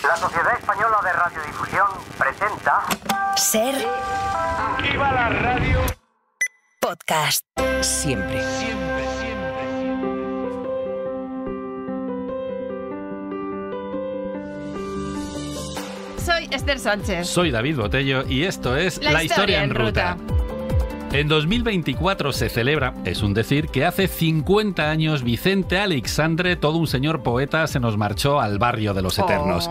La Sociedad Española de Radiodifusión presenta... Ser... ¡Viva la radio! Podcast. Siempre. Soy Esther Sánchez. Soy David Botello y esto es La Historia en Ruta. En 2024 se celebra, es un decir, que hace 50 años Vicente Aleixandre, todo un señor poeta, se nos marchó al barrio de los Eternos.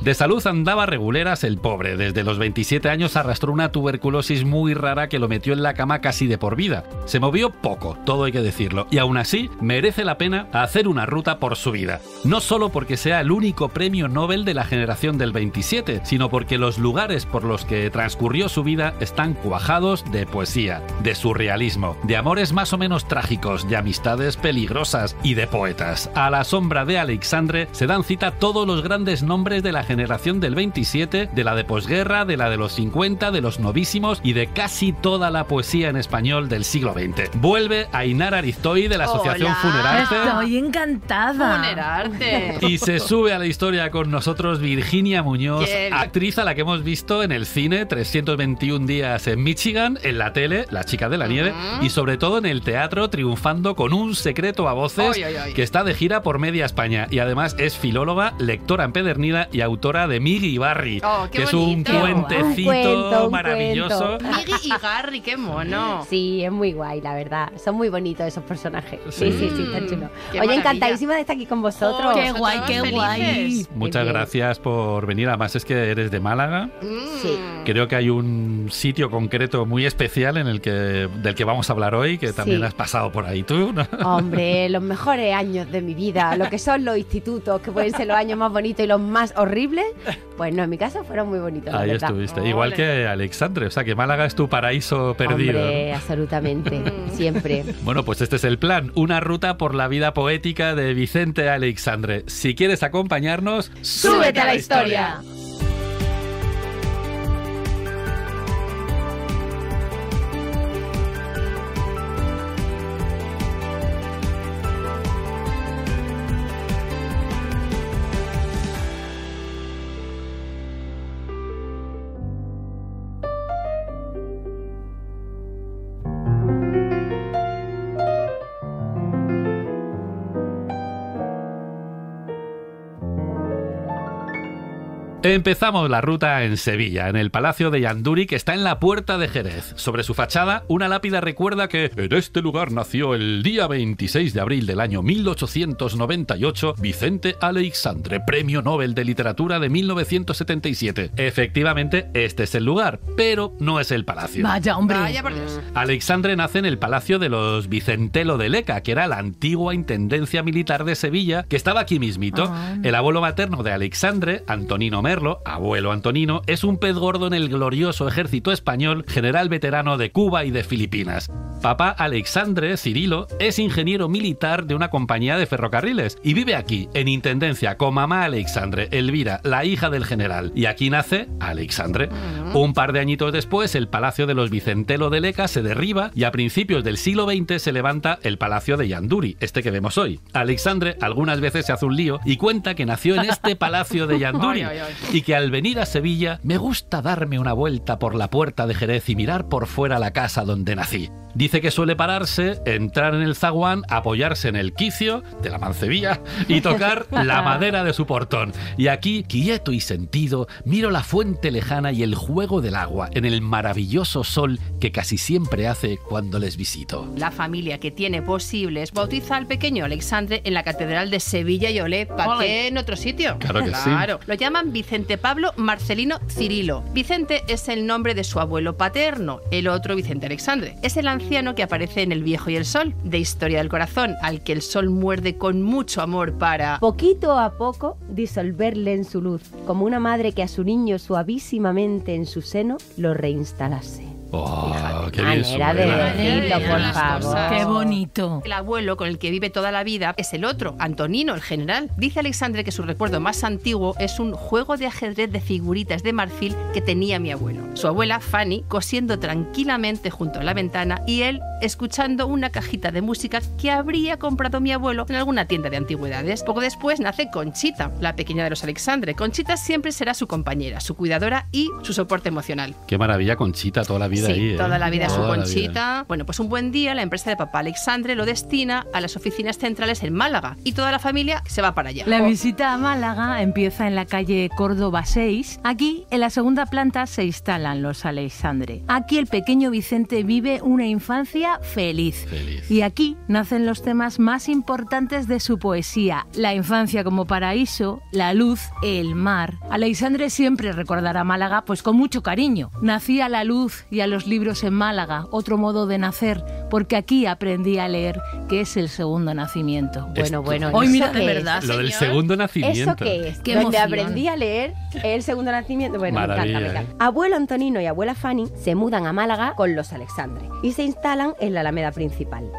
De salud andaba reguleras el pobre. Desde los 27 años arrastró una tuberculosis muy rara que lo metió en la cama casi de por vida. Se movió poco, todo hay que decirlo, y aún así merece la pena hacer una ruta por su vida. No solo porque sea el único premio Nobel de la generación del 27, sino porque los lugares por los que transcurrió su vida están cuajados de poesía, de surrealismo, de amores más o menos trágicos, de amistades peligrosas y de poetas. A la sombra de Aleixandre se dan cita todos los grandes nombres de la generación del 27, de la de posguerra, de la de los 50, de los novísimos y de casi toda la poesía en español del siglo XX. Vuelve Ainar Ariztoy de la Asociación Funerarte. Estoy encantada. Funerarte. Y se sube a la historia con nosotros Virginia Muñoz, actriz a la que hemos visto en el cine 321 días en Michigan, en la tele La chica de la nieve y sobre todo en el teatro triunfando con Un secreto a voces, que está de gira por media España y además es filóloga, lectora empedernida y autora de Migui y Barry, que es un cuentecito maravilloso. Migui y Garry, qué mono. Sí, es muy guay, la verdad. Son muy bonitos esos personajes. Sí, está chulo. Oye, maravilla. encantadísima de estar aquí con vosotros. Qué guay, qué guay. Muchas gracias por venir. Además es que eres de Málaga. Sí. Creo que hay un sitio concreto muy especial del que vamos a hablar hoy, que también has pasado por ahí tú, ¿no? Hombre, los mejores años de mi vida, lo que son los institutos, que pueden ser los años más bonitos y los más horribles, pues no, en mi caso fueron muy bonitos. Ahí estuviste, igual que Aleixandre, o sea que Málaga es tu paraíso perdido. Hombre, absolutamente, siempre. Bueno, pues este es el plan, una ruta por la vida poética de Vicente Aleixandre. Si quieres acompañarnos, ¡súbete a la historia! Empezamos la ruta en Sevilla, en el Palacio de Yanduri, que está en la Puerta de Jerez. Sobre su fachada, una lápida recuerda que en este lugar nació el día 26 de abril del año 1898 Vicente Aleixandre, Premio Nobel de Literatura de 1977. Efectivamente, este es el lugar, pero no es el palacio. Vaya, hombre. Vaya por Dios. Aleixandre nace en el Palacio de los Vicentelo de Leca, que era la antigua intendencia militar de Sevilla, que estaba aquí mismito. El abuelo materno de Aleixandre, Antonino Merlo, abuelo Antonino, es un pez gordo en el glorioso ejército español, general veterano de Cuba y de Filipinas. Papá Aleixandre, Cirilo, es ingeniero militar de una compañía de ferrocarriles y vive aquí, en intendencia, con mamá Aleixandre, Elvira, la hija del general. Y aquí nace Aleixandre. Un par de añitos después, el Palacio de los Vicentelo de Leca se derriba y a principios del siglo XX se levanta el Palacio de Yanduri, este que vemos hoy. Aleixandre algunas veces se hace un lío y cuenta que nació en este Palacio de Yanduri y que al venir a Sevilla me gusta darme una vuelta por la Puerta de Jerez y mirar por fuera la casa donde nací. Dice que suele pararse, entrar en el zaguán, apoyarse en el quicio de la mancebilla y tocar la madera de su portón. Y aquí, quieto y sentido, miro la fuente lejana y el juego del agua en el maravilloso sol que casi siempre hace cuando les visito. La familia que tiene posibles bautiza al pequeño Aleixandre en la Catedral de Sevilla y Olé. ¿Para qué en otro sitio? Claro que sí. Lo llaman Vicente Pablo Marcelino Cirilo. Vicente es el nombre de su abuelo paterno, el otro Vicente Aleixandre. Es el anciano que aparece en El Viejo y el Sol, de Historia del Corazón, al que el sol muerde con mucho amor para... poquito a poco disolverle en su luz, como una madre que a su niño suavísimamente en su seno lo reinstalase. Oh, Fíjate, qué bien manera de suena. decirlo, por Las favor. cosas. Qué bonito. El abuelo con el que vive toda la vida es el otro, Antonino, el general. Dice Alexandre que su recuerdo más antiguo es un juego de ajedrez de figuritas de marfil que tenía mi abuelo. Su abuela, Fanny, cosiendo tranquilamente junto a la ventana y él escuchando una cajita de música que habría comprado mi abuelo en alguna tienda de antigüedades. Poco después nace Conchita, la pequeña de los Alexandre. Conchita siempre será su compañera, su cuidadora y su soporte emocional. Qué maravilla, Conchita, toda la vida Sí, ahí. toda la vida su Toda la Conchita. vida. Bueno, pues un buen día la empresa de papá Alexandre lo destina a las oficinas centrales en Málaga y toda la familia se va para allá. La visita a Málaga empieza en la calle Córdoba 6. Aquí, en la segunda planta, se instalan los Alexandre. Aquí el pequeño Vicente vive una infancia feliz. Feliz. Y aquí nacen los temas más importantes de su poesía. La infancia como paraíso, la luz, el mar. Alexandre siempre recordará Málaga pues con mucho cariño. Nací a la luz y a los libros en Málaga, otro modo de nacer, porque aquí aprendí a leer, que es el segundo nacimiento. Bueno. Hoy ¿eso mira, de qué es? verdad. Lo del señor. segundo nacimiento. ¿Eso qué es? Qué Donde emoción. aprendí a leer el segundo nacimiento. Bueno, Maravilla, me encanta. Abuelo Antonino y abuela Fanny se mudan a Málaga con los Alexandre y se instalan en la Alameda principal.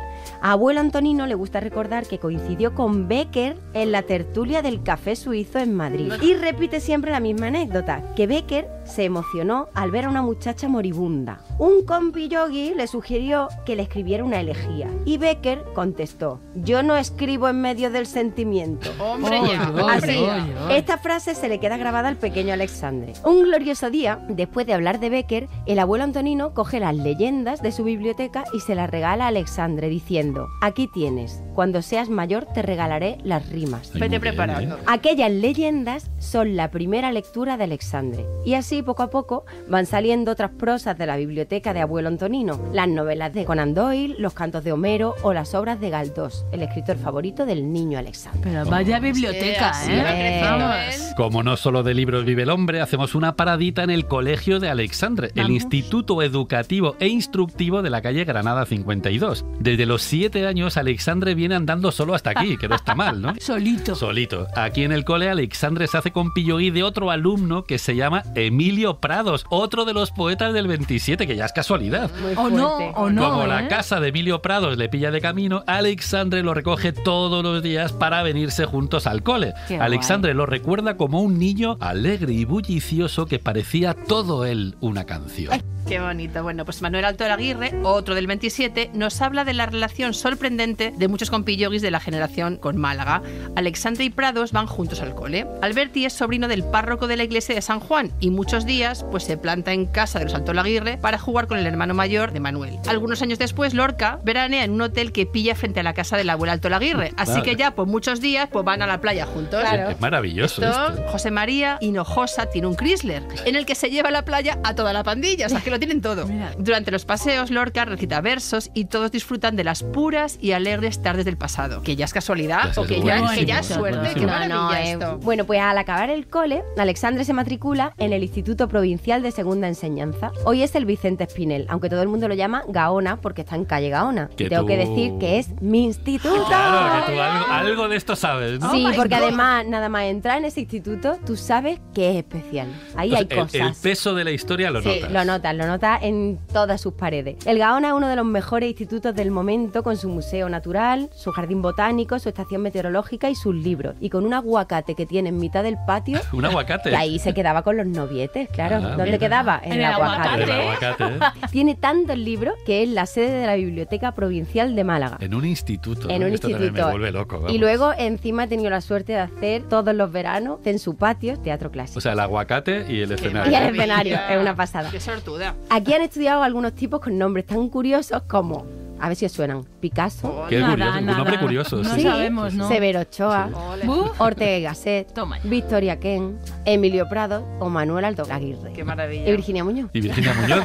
A abuelo Antonino le gusta recordar que coincidió con Bécquer en la tertulia del Café Suizo en Madrid. Y repite siempre la misma anécdota, que Bécquer se emocionó al ver a una muchacha moribunda. Un compi yogui le sugirió que le escribiera una elegía. Y Bécquer contestó, yo no escribo en medio del sentimiento. Hombre, ya. Así, esta frase se le queda grabada al pequeño Alexandre. Un glorioso día, después de hablar de Bécquer, el abuelo Antonino coge las leyendas de su biblioteca y se las regala a Alexandre diciendo, aquí tienes, cuando seas mayor te regalaré las rimas. Ay, Vete muy bien, preparando. Aquellas leyendas son la primera lectura de Alexandre y así poco a poco van saliendo otras prosas de la biblioteca de abuelo Antonino, las novelas de Conan Doyle, los cantos de Homero o las obras de Galdós, el escritor favorito del niño Alexandre. Pero vaya biblioteca, Así ¿eh? va creciendo Vamos. él. Como no solo de libros vive el hombre, hacemos una paradita en el colegio de Alexandre, el Vamos. instituto educativo e instructivo de la calle Granada 52. Desde los 7 años, Alexandre viene andando solo hasta aquí, que no está mal, ¿no? Solito. Solito. Aquí en el cole, Alexandre se hace compilloí de otro alumno que se llama Emilio Prados, otro de los poetas del 27, que ya es casualidad. Muy O no, fuerte. o no. Como ¿eh? la casa de Emilio Prados le pilla de camino, Alexandre lo recoge todos los días para venirse juntos al cole. Qué Alexandre lo recuerda como un niño alegre y bullicioso que parecía todo él una canción. Qué bonito. Bueno, pues Manuel Alto Aguirre, otro del 27, nos habla de la relación sorprendente de muchos compilloguis de la generación con Málaga. Alexandre y Prados van juntos al cole. Alberti es sobrino del párroco de la iglesia de San Juan y muchos días pues se planta en casa de los Alto Aguirre para jugar con el hermano mayor de Manuel. Algunos años después, Lorca veranea en un hotel que pilla frente a la casa del abuelo Alto Aguirre. Así Vale. que ya por muchos días pues van a la playa juntos. Claro. Es maravilloso Esto, esto. José María Hinojosa tiene un Chrysler en el que se lleva a la playa a toda la pandilla, o sea que lo tienen todo. Mira. Durante los paseos, Lorca recita versos y todos disfrutan de las puras y alegres tardes del pasado. Que ya es casualidad Ya es o que ya, buenísimo, que ya es suerte. buenísimo. Qué No, maravilla no, esto. Bueno, pues al acabar el cole, Alexandre se matricula en el Instituto Provincial de Segunda Enseñanza. Hoy es el Vicente Espinel, aunque todo el mundo lo llama Gaona porque está en calle Gaona. Que Tengo tú- que decir que es mi instituto. Claro, que tú algo de esto sabes, ¿no? Sí, Oh my porque God. además, nada más entrar en ese instituto, tú sabes que es especial. Ahí hay Entonces, el cosas. peso de la historia lo Sí, notas. lo notas en todas sus paredes. El Gaona es uno de los mejores institutos del momento, con su museo natural, su jardín botánico, su estación meteorológica y sus libros. Y con un aguacate que tiene en mitad del patio, Un aguacate. y ahí se quedaba con los novietes, claro. Ah, ¿Dónde mira. quedaba? En En el el aguacate. El aguacate, ¿eh? Tiene tantos libros que es la sede de la Biblioteca Provincial de Málaga. En un instituto. En ¿no? un Esto también instituto. me vuelve loco. vamos. Y luego encima he tenido la suerte de hacer todos los veranos en su patio teatro clásico. O sea, el aguacate y el Qué escenario. Y el maravilla. escenario, es una pasada. Qué sortuda. Aquí han estudiado algunos tipos con nombres tan curiosos como, a ver si os suenan, Picasso, Qué Nada, curioso, un nada. nombre curioso. No sí. sabemos, ¿no? Severo Ochoa, Ole. Buf. Ortega y Gasset, Toma ya. Victoria Ken, Emilio Prado o Manuel Alto Aguirre. Qué maravilla. Y Virginia Muñoz. Y Virginia Muñoz,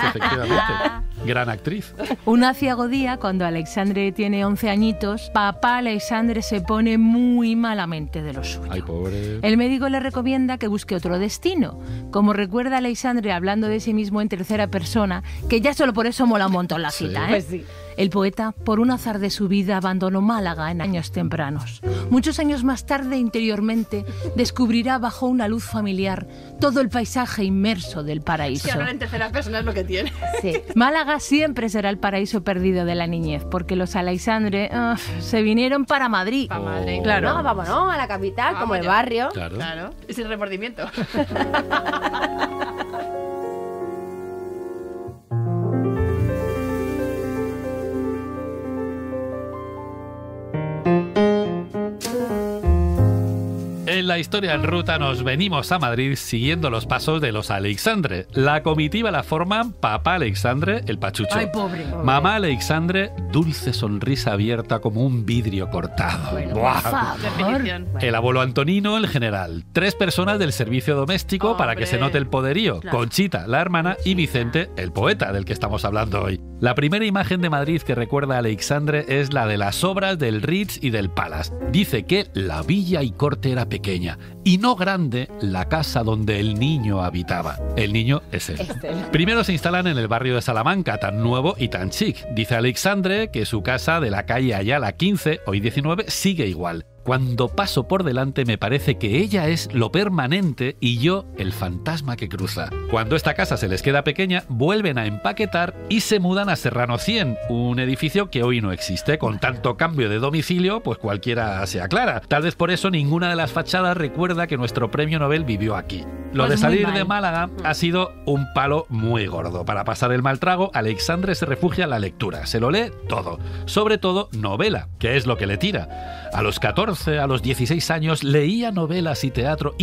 efectivamente. Gran actriz. Un aciago día, cuando Alexandre tiene 11 añitos, papá Alexandre se pone muy malamente de lo suyo. Ay, pobre. El médico le recomienda que busque otro destino. Como recuerda Alexandre hablando de sí mismo en tercera persona, que ya solo por eso mola un montón la cita, ¿eh? Pues sí. El poeta, por un azar de su vida, abandonó Málaga en años tempranos. Muchos años más tarde, interiormente, descubrirá bajo una luz familiar todo el paisaje inmerso del paraíso. Si hablar en tercera persona es lo que tiene. Sí. Málaga siempre será el paraíso perdido de la niñez, porque los Alexandre se vinieron para Madrid. Pa' Madrid, Oh. claro. No, vámonos a la capital, como el ya. barrio. Claro. Claro, y sin remordimiento. En la historia en ruta nos venimos a Madrid siguiendo los pasos de los Alexandre. La comitiva la forman papá Alexandre, el pachucho. Ay, pobre. Mamá Alexandre, dulce sonrisa abierta como un vidrio cortado. Bueno, Buah. Por favor. Definición. El abuelo Antonino, el general. 3 personas del servicio doméstico para que se note el poderío. Claro. Conchita, la hermana, y Vicente, el poeta del que estamos hablando hoy. La primera imagen de Madrid que recuerda a Alexandre es la de las obras del Ritz y del Palace. Dice que la villa y corte era pequeña y no grande la casa donde el niño habitaba. El niño es él. Primero se instalan en el barrio de Salamanca, tan nuevo y tan chic. Dice Alexandre que su casa de la calle Ayala 15, hoy 19, sigue igual. Cuando paso por delante me parece que ella es lo permanente y yo el fantasma que cruza. Cuando esta casa se les queda pequeña, vuelven a empaquetar y se mudan a Serrano 100, un edificio que hoy no existe. Con tanto cambio de domicilio, pues cualquiera se aclara. Tal vez por eso ninguna de las fachadas recuerda que nuestro premio Nobel vivió aquí. Lo Pues de muy salir mal. de Málaga ha sido un palo muy gordo. Para pasar el mal trago, Alexandre se refugia en la lectura. Se lo lee todo. Sobre todo novela, que es lo que le tira. A los 14, a los 16 años, leía novelas y teatro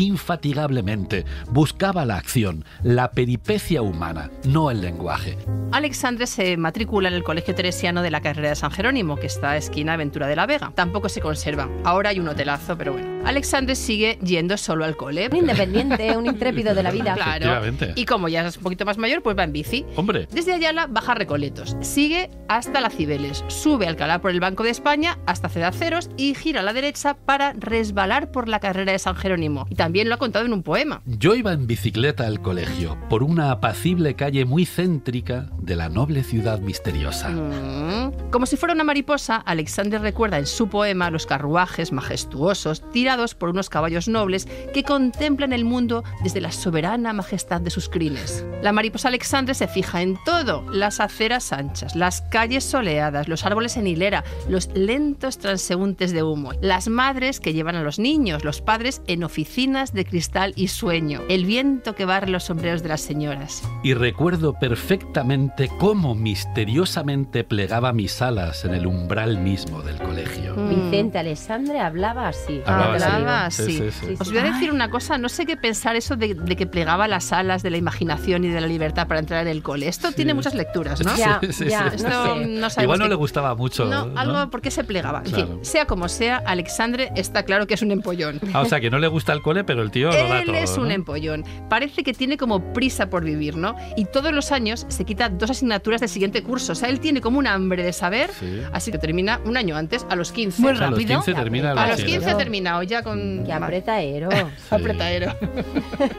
infatigablemente. Buscaba la acción, la peripecia humana, no el lenguaje. Alexandre se matricula en el Colegio Teresiano de la Carrera de San Jerónimo, que está esquina Ventura de la Vega. Tampoco se conserva. Ahora hay un hotelazo, pero bueno. Alexandre sigue yendo solo al cole. Un independiente, un intrépido de la vida. Claro. Efectivamente. Y como ya es un poquito más mayor, pues va en bici. Hombre, Desde Ayala baja a Recoletos, sigue hasta la Cibeles, sube a Alcalá por el Banco de España hasta Cedaceros y gira a la derecha para resbalar por la Carrera de San Jerónimo. Y también lo ha contado en un poema. yo iba en bicicleta al colegio por una apacible calle muy céntrica de la noble ciudad misteriosa. Como si fuera una mariposa, Alexandre recuerda en su poema los carruajes majestuosos tirados por unos caballos nobles que contemplan el mundo desde la soberana majestad de sus crines. La mariposa Alexandre se fija en todo: las aceras anchas, las calles soleadas, los árboles en hilera, los lentos transeúntes de humo, las madres que llevan a los niños, los padres en oficinas de cristal y sueño, el viento que barre los sombreros de las señoras. Y recuerdo perfectamente cómo misteriosamente plegaba mis alas en el umbral mismo del colegio. Vicente Alexandre hablaba así. Hablaba así. así. Sí, sí, sí. Os voy a decir una cosa, no sé qué pensar eso de que plegaba las alas de la imaginación y de la libertad para entrar en el cole. Esto tiene muchas lecturas, ¿no? Ya, Sí, sí, ya, sí. Esto no sé. no sabemos Igual no qué- le gustaba mucho. No, algo porque se plegaba. En Claro. fin, sea como sea, Alexandre está claro que es un empollón. Ah, o sea, que no le gusta el cole, pero el tío lo da Él todo, es un ¿no? empollón. Parece que tiene como prisa por vivir, ¿no? Y todos los años se quita 2 asignaturas del siguiente curso. O sea, él tiene como un hambre de saber, Sí. así que termina un año antes, a los 15. Muy O sea, a los rápido. 15 termina el A los bachiller. 15 ha terminado ya con... Qué apretadero. Apretadero.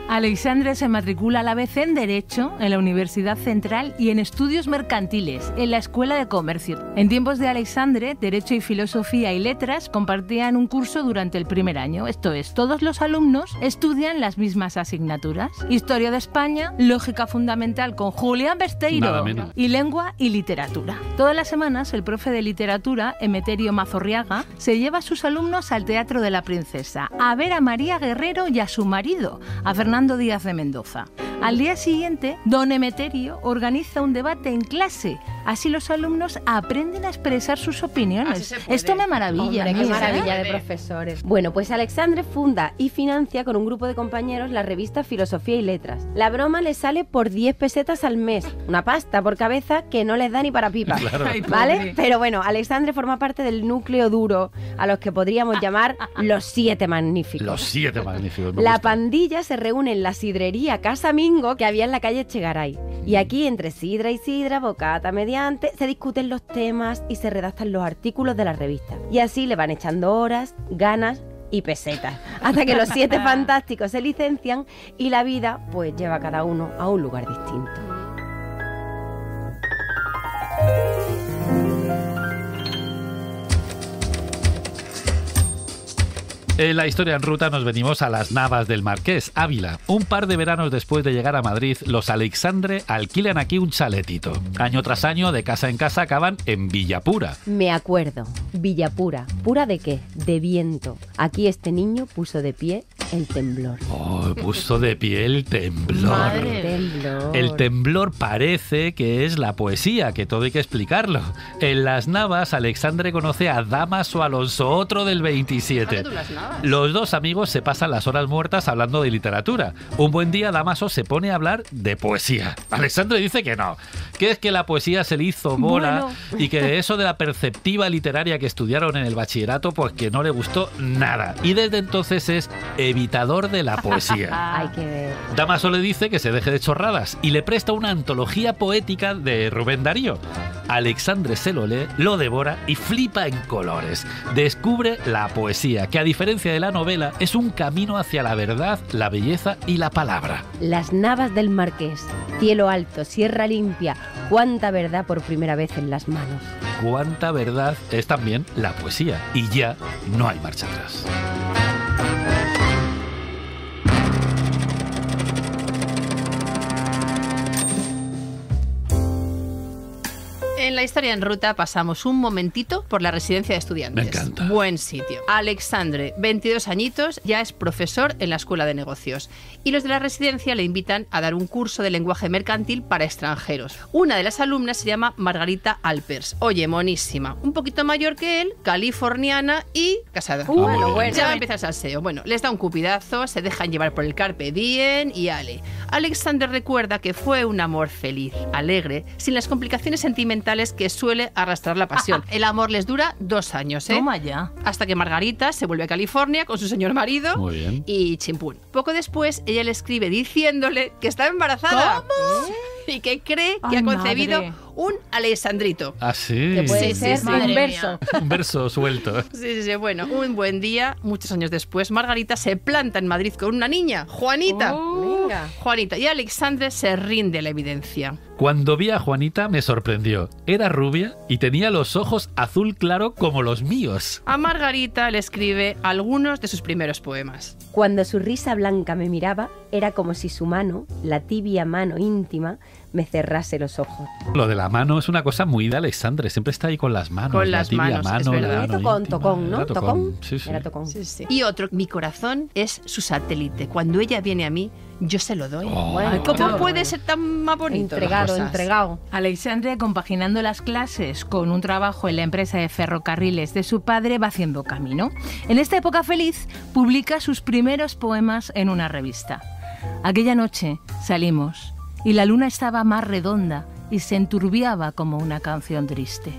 Alexandre se matricula a la vez en Derecho, en la Universidad Central y en Estudios Mercantiles, en la Escuela de Comercio. En tiempos de Alexandre, Derecho y Filosofía y Letras compartían un curso durante el primer año. Esto es, todos los alumnos estudian las mismas asignaturas. Historia de España, Lógica Fundamental con Julián Nada Besteiro menos. y Lengua y Literatura. Todas las semanas, el profe de Literatura, Emeterio Mazorriaga, se lleva a sus alumnos al Teatro de la Princesa a ver a María Guerrero y a su marido, a Fernando Díaz de Mendoza. Al día siguiente, don Emeterio organiza un debate en clase Así los alumnos aprenden a expresar sus opiniones. Así se puede. Esto me maravilla. Hombre, ¿no? qué ¿Sí? maravilla de profesores. Bueno, pues Alexandre funda y financia con un grupo de compañeros la revista Filosofía y Letras. La broma le sale por 10 pesetas al mes. Una pasta por cabeza que no les da ni para pipa. Claro. Ay, ¿Vale? pobre. Pero bueno, Alexandre forma parte del núcleo duro, a los que podríamos llamar los 7 magníficos. Los 7 magníficos. me La gustan. pandilla se reúne en la sidrería Casa Mingo que había en la calle Echegaray. Y aquí, entre sidra y sidra, bocata mediante, se discuten los temas y se redactan los artículos de la revista. Y así le van echando horas, ganas y pesetas, hasta que los 7 fantásticos se licencian y la vida pues lleva a cada uno a un lugar distinto. En la historia en ruta nos venimos a las Navas del Marqués, Ávila. Un par de veranos después de llegar a Madrid, los Alexandre alquilan aquí un chaletito. Año tras año, de casa en casa, acaban en Villapura. Me acuerdo, Villapura. ¿Pura de qué? De viento. Aquí este niño puso de pie el temblor. Oh, puso de pie el temblor. Madre. Temblor. El temblor parece que es la poesía, que todo hay que explicarlo. En las Navas, Alexandre conoce a Dámaso Alonso, otro del 27. Hazte tú las navas. Los dos amigos se pasan las horas muertas hablando de literatura. Un buen día Dámaso se pone a hablar de poesía. Alexandre dice que no, que es que la poesía se le hizo bola y que eso de la perceptiva literaria que estudiaron en el bachillerato pues que no le gustó nada. Y desde entonces es evitador de la poesía. Hay que ver. Dámaso le dice que se deje de chorradas y le presta una antología poética de Rubén Darío. Alexandre se lo lee, lo devora y flipa en colores. Descubre la poesía, que a diferencia de la novela es un camino hacia la verdad, la belleza y la palabra. Las Navas del Marqués, cielo alto, sierra limpia, cuánta verdad por primera vez en las manos. Cuánta verdad es también la poesía y ya no hay marcha atrás. En la historia en ruta pasamos un momentito por la residencia de estudiantes. Me encanta. Buen sitio. Alexandre, 22 añitos, ya es profesor en la Escuela de Negocios. Y los de la residencia le invitan a dar un curso de lenguaje mercantil para extranjeros. Una de las alumnas se llama Margarita Alpers. Oye, monísima. Un poquito mayor que él, californiana y casada. Bueno, bueno. Ya empieza el salseo. Bueno, les da un cupidazo, se dejan llevar por el carpe diem y ale. Alexander recuerda que fue un amor feliz, alegre, sin las complicaciones sentimentales que suele arrastrar la pasión. El amor les dura 2 años, ¿eh? Toma ya. Hasta que Margarita se vuelve a California con su señor marido. Muy bien. Y chimpún. Poco después, ella le escribe diciéndole que está embarazada. ¿Cómo? Y que cree que Ay, ha concebido madre. un Alexandrito. Ah, sí. Que puede Sí, ser sí, sí. un Madre verso. Un verso suelto. Sí. Bueno, un buen día, muchos años después, Margarita se planta en Madrid con una niña, Juanita. Venga. Juanita. Y Alexandre se rinde a la evidencia. Cuando vi a Juanita me sorprendió. Era rubia y tenía los ojos azul claro como los míos. A Margarita le escribe algunos de sus primeros poemas. Cuando su risa blanca me miraba, era como si su mano, la tibia mano íntima, me cerrase los ojos. Lo de la mano es una cosa muy de Alexandre. Siempre está ahí con las manos. Con la las tibia manos, es mano, verdad. la Era mano tocón, íntima. tocón, ¿no? Era Tocón. Sí, sí. Era tocón. Y otro, mi corazón es su satélite. Cuando ella viene a mí, yo se lo doy. Oh. Bueno, Ay, ¿cómo claro. puede ser tan más bonito? Entregado, las cosas? entregado. Alexandre, compaginando las clases con un trabajo en la empresa de ferrocarriles de su padre, va haciendo camino. En esta época feliz, publica sus primeros poemas en una revista. Aquella noche salimos y la luna estaba más redonda y se enturbiaba como una canción triste.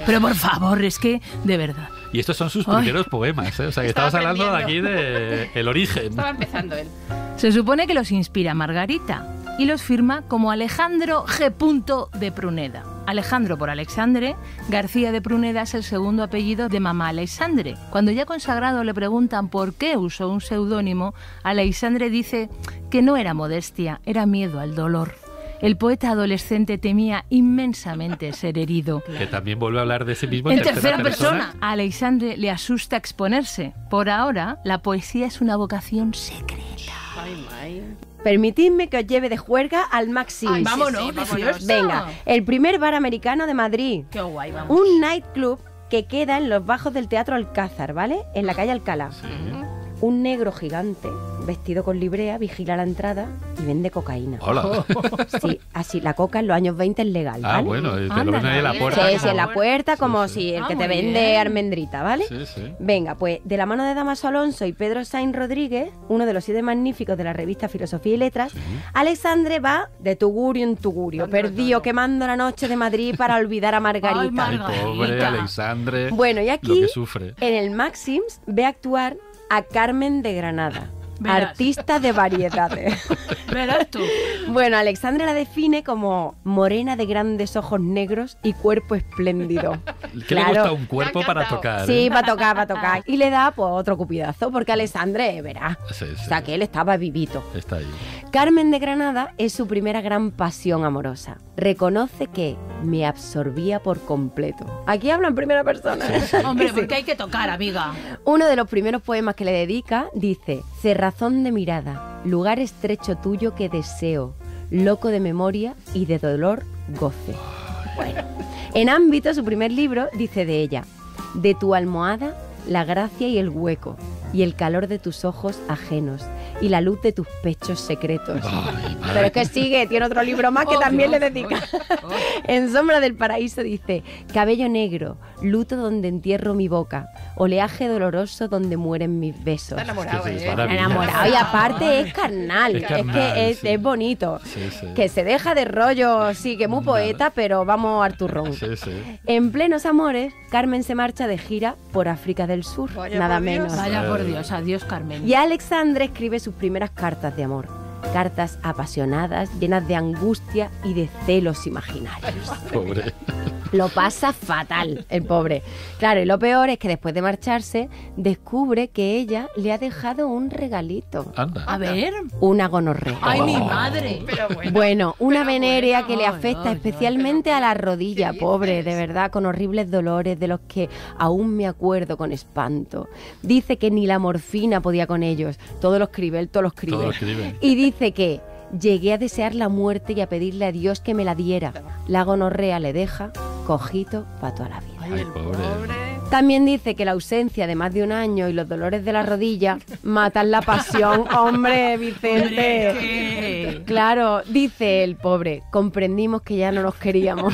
Pero por favor, es que, de verdad. Y estos son sus Ay. primeros poemas, ¿eh? O sea, que Estaba estabas hablando de aquí aprendiendo. de el origen. Estaba empezando él. Se supone que los inspira Margarita y los firma como Alejandro G. de Pruneda. Alejandro por Alexandre, García de Pruneda es el segundo apellido de mamá Alexandre. Cuando ya consagrado le preguntan por qué usó un seudónimo, Alexandre dice que no era modestia, era miedo al dolor. El poeta adolescente temía inmensamente ser herido. Que también vuelve a hablar de sí mismo En tercera persona. A Alexandre le asusta exponerse. Por ahora, la poesía es una vocación secreta. Permitidme que os lleve de juerga al máximo. Ay, Vámonos, sí, vámonos. precioso. Venga, el primer bar americano de Madrid. Qué guay, vamos. Un nightclub que queda en los bajos del Teatro Alcázar, ¿vale? En la calle Alcalá. Un negro gigante, vestido con librea, vigila la entrada y vende cocaína. Hola. Sí, así, la coca en los años 20 es legal, ¿vale? Ah, bueno, te lo ven ahí en la Sí, puerta. sí, en la puerta, como Sí, si el que Ah, te muy vende bien. almendrita, ¿vale? Sí, sí. Venga, pues de la mano de Dámaso Alonso y Pedro Sainz Rodríguez, uno de los 7 magníficos de la revista Filosofía y Letras, Alexandre va de tugurio en tugurio, perdido, quemando la noche de Madrid para olvidar a Margarita. Ay, Ay, pobre Margarita. Alexandre. Bueno, y Lo aquí, que sufre. en el Maxims, ve actuar a Carmen de Granada, Verás. artista de variedades. Verás tú. Bueno, Alexandre la define como morena de grandes ojos negros y cuerpo espléndido. Que le gusta un cuerpo Me ha para encantado. tocar. Sí, ¿eh? va a tocar. Y le da pues otro cupidazo, porque Alexandre, verá. Sí, sí. O sea, que él estaba vivito. Está ahí. Carmen de Granada es su primera gran pasión amorosa. Reconoce que me absorbía por completo. Aquí habla en primera persona. Hombre, Sí. porque hay que tocar, amiga. Uno de los primeros poemas que le dedica dice: cerrazón de mirada, lugar estrecho tuyo que deseo, loco de memoria y de dolor goce. Bueno, en Ámbito, su primer libro, dice de ella: de tu almohada la gracia y el hueco, y el calor de tus ojos ajenos, y la luz de tus pechos secretos. Ay, madre. Pero es que sigue, tiene otro libro más que también le dedica. En Sombra del Paraíso dice: cabello negro, luto donde entierro mi boca, oleaje doloroso donde mueren mis besos. Está enamorado, Sí, sí, es ¿eh? maravilla. Enamorado, y aparte es carnal, Es es, carnal, que es, sí. es bonito. Sí, sí. Que se deja de rollo, sí, que muy poeta, pero vamos al turrón. Sí, sí. En plenos amores, Carmen se marcha de gira por África del Sur, Vaya nada por Dios. menos. Vaya por Dios, adiós, Carmen. Y Alexandre escribe sus primeras cartas de amor. Cartas apasionadas, llenas de angustia y de celos imaginarios. Pobre. Lo pasa fatal, el pobre. Claro, y lo peor es que después de marcharse, descubre que ella le ha dejado un regalito. Anda. A ver. Una gonorrea. Ay, mi madre. Pero bueno. Bueno, una Pero venérea bueno. que le Ay, afecta ay, ay, especialmente a la rodilla, ¿Qué pobre, dices? de verdad, con horribles dolores de los que aún me acuerdo con espanto. Dice que ni la morfina podía con ellos. Todo lo escribe, él todo lo escribe. Todo lo escribe. Y dice que llegué a desear la muerte y a pedirle a Dios que me la diera. La gonorrea le deja cojito para toda la vida. Ay, Ay, el pobre. pobre. También dice que la ausencia de más de un año y los dolores de la rodilla matan la pasión. Hombre, Vicente. Hombre, ¿qué? Claro, dice el pobre, comprendimos que ya no nos queríamos.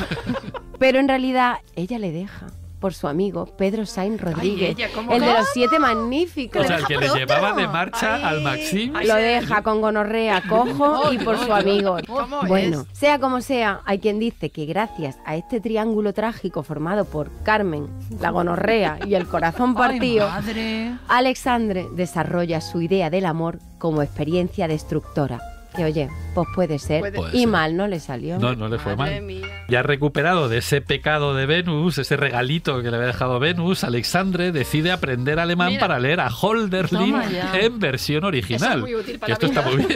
Pero en realidad ella le deja por su amigo Pedro Sainz Rodríguez, ella, ¿cómo? el de los 7 magníficos. O sea, el que le por llevaba otro. de marcha Ay, al Maxim. ay, Lo sí. deja con gonorrea, cojo y por su amigo. ¿Cómo Bueno, es? sea como sea, hay quien dice que gracias a este triángulo trágico formado por Carmen, la gonorrea y el corazón partido, Ay, madre. Alexandre desarrolla su idea del amor como experiencia destructora. Que oye, pues puede ser. Puede Y ser. mal no le salió. No, no le fue Madre mal. mía. Ya recuperado de ese pecado de Venus, ese regalito que le había dejado Venus, Alexandre decide aprender alemán Mira. para leer a Hölderlin Toma ya. en versión original. Eso es muy útil para que esto la está vida. muy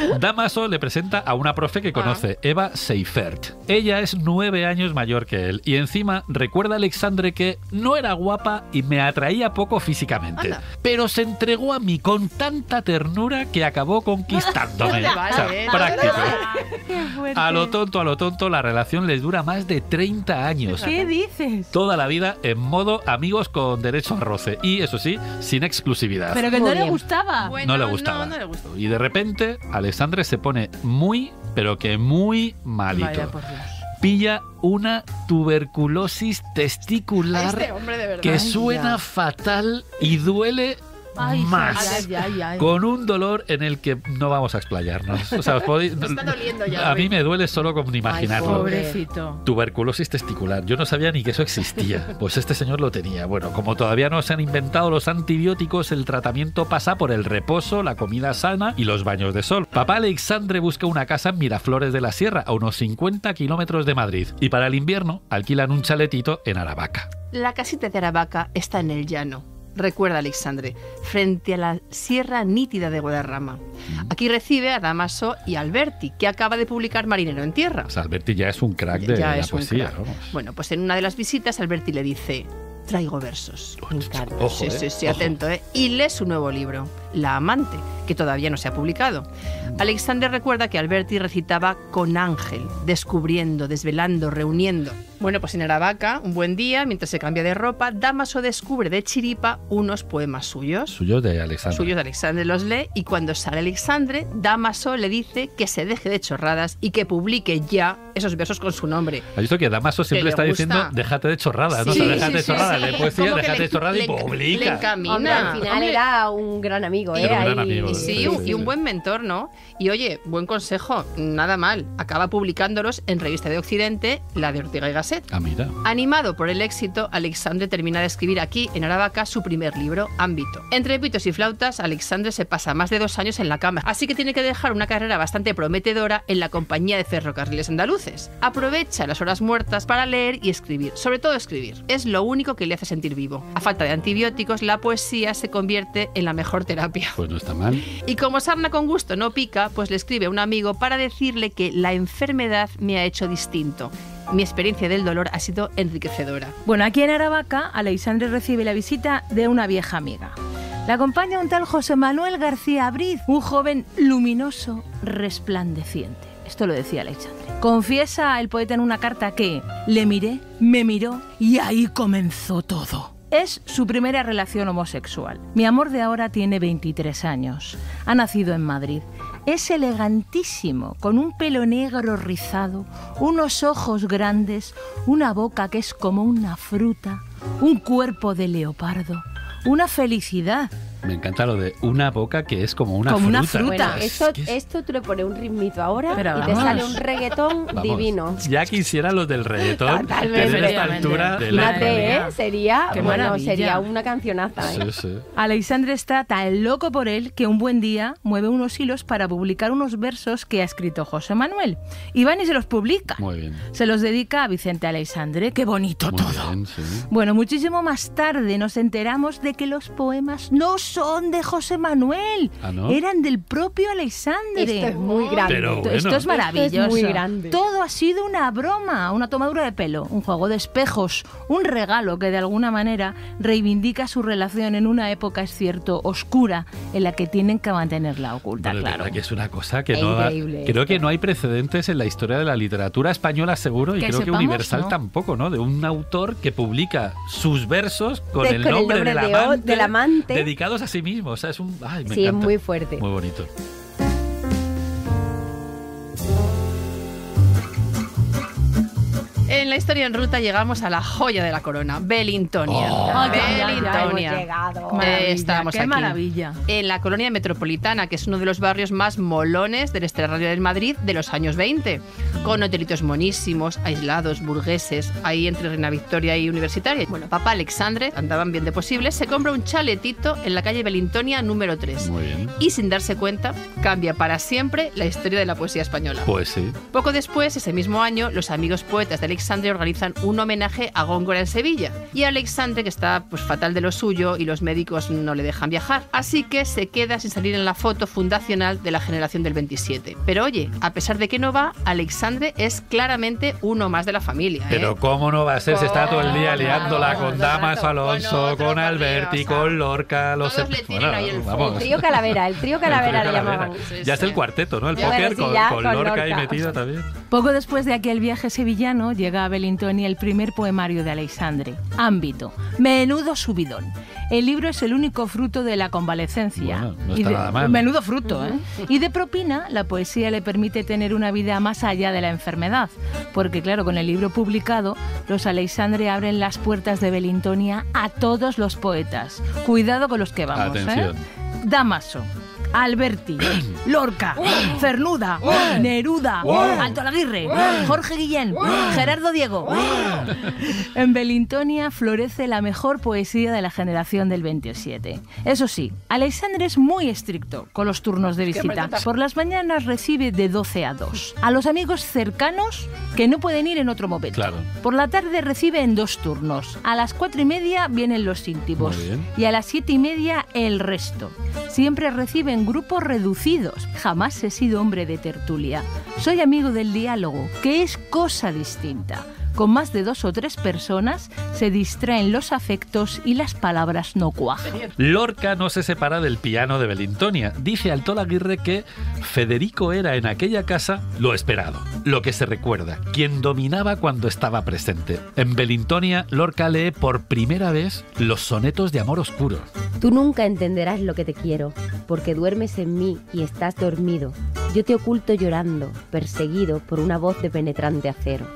bien. Damaso le presenta a una profe que conoce, Eva Seifert. Ella es 9 años mayor que él y encima recuerda a Alexandre que no era guapa y me atraía poco físicamente, Anda. pero se entregó a mí con tanta ternura que acabó conquistándome. Vale, O sea, vale. práctico. Qué fuerte. A lo tonto, la relación les dura más de 30 años. ¿Qué dices? Toda la vida en modo amigos con derecho a roce. Y eso sí, sin exclusividad. Pero que Muy no le bien. gustaba. Bueno, no le gustaba. No le gustó. Y de repente, Alexandre se pone muy, pero que muy malito. Vaya, por Dios. Pilla una tuberculosis testicular Este hombre de verdad. que Ay, suena ya. fatal y duele Ay, más. ay, ay, ay. Con un dolor en el que no vamos a explayarnos. O sea, os podéis- Me está doliendo ya, a mí güey. me duele solo con imaginarlo. Pobrecito. Tuberculosis testicular. Yo no sabía ni que eso existía. Pues este señor lo tenía. Bueno, como todavía no se han inventado los antibióticos, el tratamiento pasa por el reposo, la comida sana y los baños de sol. Papá Alexandre busca una casa en Miraflores de la Sierra, a unos 50 kilómetros de Madrid. Y para el invierno alquilan un chaletito en Aravaca. La casita de Aravaca está en el llano. Recuerda, Alexandre, frente a la Sierra Nítida de Guadarrama. Aquí recibe a Damaso y Alberti, que acaba de publicar Marinero en Tierra. O sea, Alberti ya es un crack de Ya la es un poesía. crack. Vamos. Bueno, pues en una de las visitas, Alberti le dice: traigo versos. Ojo, Sí, sí, ojo. atento, ¿eh? Y lee su nuevo libro. La amante, que todavía no se ha publicado. Alexandre recuerda que Alberti recitaba con ángel, descubriendo, desvelando, reuniendo. Bueno, pues en Aravaca, un buen día, mientras se cambia de ropa, Dámaso descubre de chiripa unos poemas suyos. Suyos de Alexandre. Suyos de Alexandre, los lee, y cuando sale Alexandre, Dámaso le dice que se deje de chorradas y que publique ya esos versos con su nombre. ¿Has visto que Dámaso siempre está diciendo déjate de chorradas? ¿No? Sí, Déjate de chorradas, sí. de poesía, Como que déjate de chorradas y publica. Le encamina. Hombre, al final era un gran amigo, ¿eh? Era un gran Ahí- amigo. Sí, y un buen mentor, ¿no? Y oye, buen consejo, nada mal. Acaba publicándolos en Revista de Occidente, la de Ortega y Gasset. Ah, mira. Animado por el éxito, Alexandre termina de escribir aquí, en Aravaca, su primer libro, Ámbito. Entre pitos y flautas, Alexandre se pasa más de 2 años en la cama, así que tiene que dejar una carrera bastante prometedora en la Compañía de Ferrocarriles Andaluces. Aprovecha las horas muertas para leer y escribir, sobre todo escribir. Es lo único que le hace sentir vivo. A falta de antibióticos, la poesía se convierte en la mejor terapia. Pues no está mal. Y como sarna con gusto no pica, pues le escribe a un amigo para decirle que la enfermedad me ha hecho distinto. Mi experiencia del dolor ha sido enriquecedora. Bueno, aquí en Aravaca, Alexandre recibe la visita de una vieja amiga. Le acompaña un tal José Manuel García Abriz, un joven luminoso, resplandeciente. Esto lo decía Alexandre. Confiesa el poeta en una carta que le miré, me miró y ahí comenzó todo. Es su primera relación homosexual. Mi amor de ahora tiene 23 años. Ha nacido en Madrid. Es elegantísimo, con un pelo negro rizado, unos ojos grandes, una boca que es como una fruta, un cuerpo de leopardo, una felicidad. Me encanta lo de una boca que es como una Como fruta. una fruta. Bueno, Es esto, que es- esto tú le pones un ritmito ahora Pero y te vamos. sale un reggaetón Vamos, divino. Ya quisiera los del reggaetón Totalmente. tener esta altura de la... Madre Fíjate, mía. sería, Qué bueno, maravilla. sería una cancionaza, ¿eh? Sí, sí. Alexandre está tan loco por él que un buen día mueve unos hilos para publicar unos versos que ha escrito José Manuel. Y van y se los publica. Muy bien. Se los dedica a Vicente Alexandre. ¡Qué bonito Muy todo! bien, sí. Bueno, muchísimo más tarde nos enteramos de que los poemas no son de José Manuel, ¿Ah, no? eran del propio Alexandre. Esto es muy grande. Pero bueno. Esto es maravilloso. Esto es muy grande. Todo ha sido una broma, una tomadura de pelo, un juego de espejos, un regalo que de alguna manera reivindica su relación en una época, es cierto, oscura, en la que tienen que mantenerla oculta, Pero de claro. verdad que es una cosa que Es no increíble creo esto. que no hay precedentes en la historia de la literatura española seguro y Que creo que sepamos, universal ¿no? tampoco, ¿no? De un autor que publica sus versos con Con el el nombre nombre del del amante. dedicados a sí mismo. O sea, es un... Ay, me Sí, es encanta. muy fuerte. Muy bonito. En la historia en ruta llegamos a la joya de la corona, Belintonia. Ay, ya, ya, ya, Belintonia. hemos llegado. Qué maravilla, Estamos qué aquí. maravilla. En la colonia metropolitana, que es uno de los barrios más molones del extrarradio del Madrid de los años 20, con hotelitos monísimos, aislados, burgueses, ahí entre Reina Victoria y Universitaria. Bueno, papá Alexandre, andaban bien de posible, se compra un chaletito en la calle Belintonia número 3. Muy bien. Y sin darse cuenta, cambia para siempre la historia de la poesía española. Pues sí. Poco después, ese mismo año, los amigos poetas de Alexandre organizan un homenaje a Góngora en Sevilla. Y Alexandre, que está pues fatal de lo suyo y los médicos no le dejan viajar. Así que se queda sin salir en la foto fundacional de la generación del 27. Pero oye, a pesar de que no va, Alexandre es claramente uno más de la familia, ¿eh? Pero cómo no va a ser si está todo el día ¿Cómo? liándola con Todo el Damas rato, Alonso, con otro, con por Alberti, Dios, con Lorca, los... todos le tienen ahí el vamos. El trío Calavera, el trío Calavera le llamaban. Sí, Ya es sí. el cuarteto, ¿no? El Ya, póker bueno, sí, ya, con con Lorca ahí Lorca. metido también. Poco después de aquel viaje sevillano, llega a Belintonia el primer poemario de Alexandre, Ámbito. Menudo subidón. El libro es el único fruto de la convalecencia. Bueno, no Y está de- nada mal. Menudo fruto, ¿eh? Y de propina, la poesía le permite tener una vida más allá de la enfermedad. Porque, claro, con el libro publicado, los Alexandre abren las puertas de Belintonia a todos los poetas. Cuidado con los que vamos, Atención. ¿eh? Damaso. Alberti, Lorca, Cernuda, Neruda, Alto Laguirre, Jorge Guillén, Gerardo Diego. En Belintonia florece la mejor poesía de la generación del 27. Eso sí, Alexandre es muy estricto con los turnos de visita. Por las mañanas recibe de 12 a 2. A los amigos cercanos que no pueden ir en otro momento. Claro. Por la tarde recibe en 2 turnos. A las 4:30 vienen los íntimos. Muy bien. Y a las 7:30 el resto. Siempre recibe en grupos reducidos. Jamás he sido hombre de tertulia. Soy amigo del diálogo, que es cosa distinta. Con más de 2 o 3 personas se distraen los afectos y las palabras no cuajan. Lorca no se separa del piano de Belintonia. Dice Altola Aguirre que Federico era en aquella casa lo esperado, lo que se recuerda, quien dominaba cuando estaba presente. En Belintonia, Lorca lee por primera vez los sonetos de amor oscuro. Tú nunca entenderás lo que te quiero, porque duermes en mí y estás dormido. Yo te oculto llorando, perseguido por una voz de penetrante acero.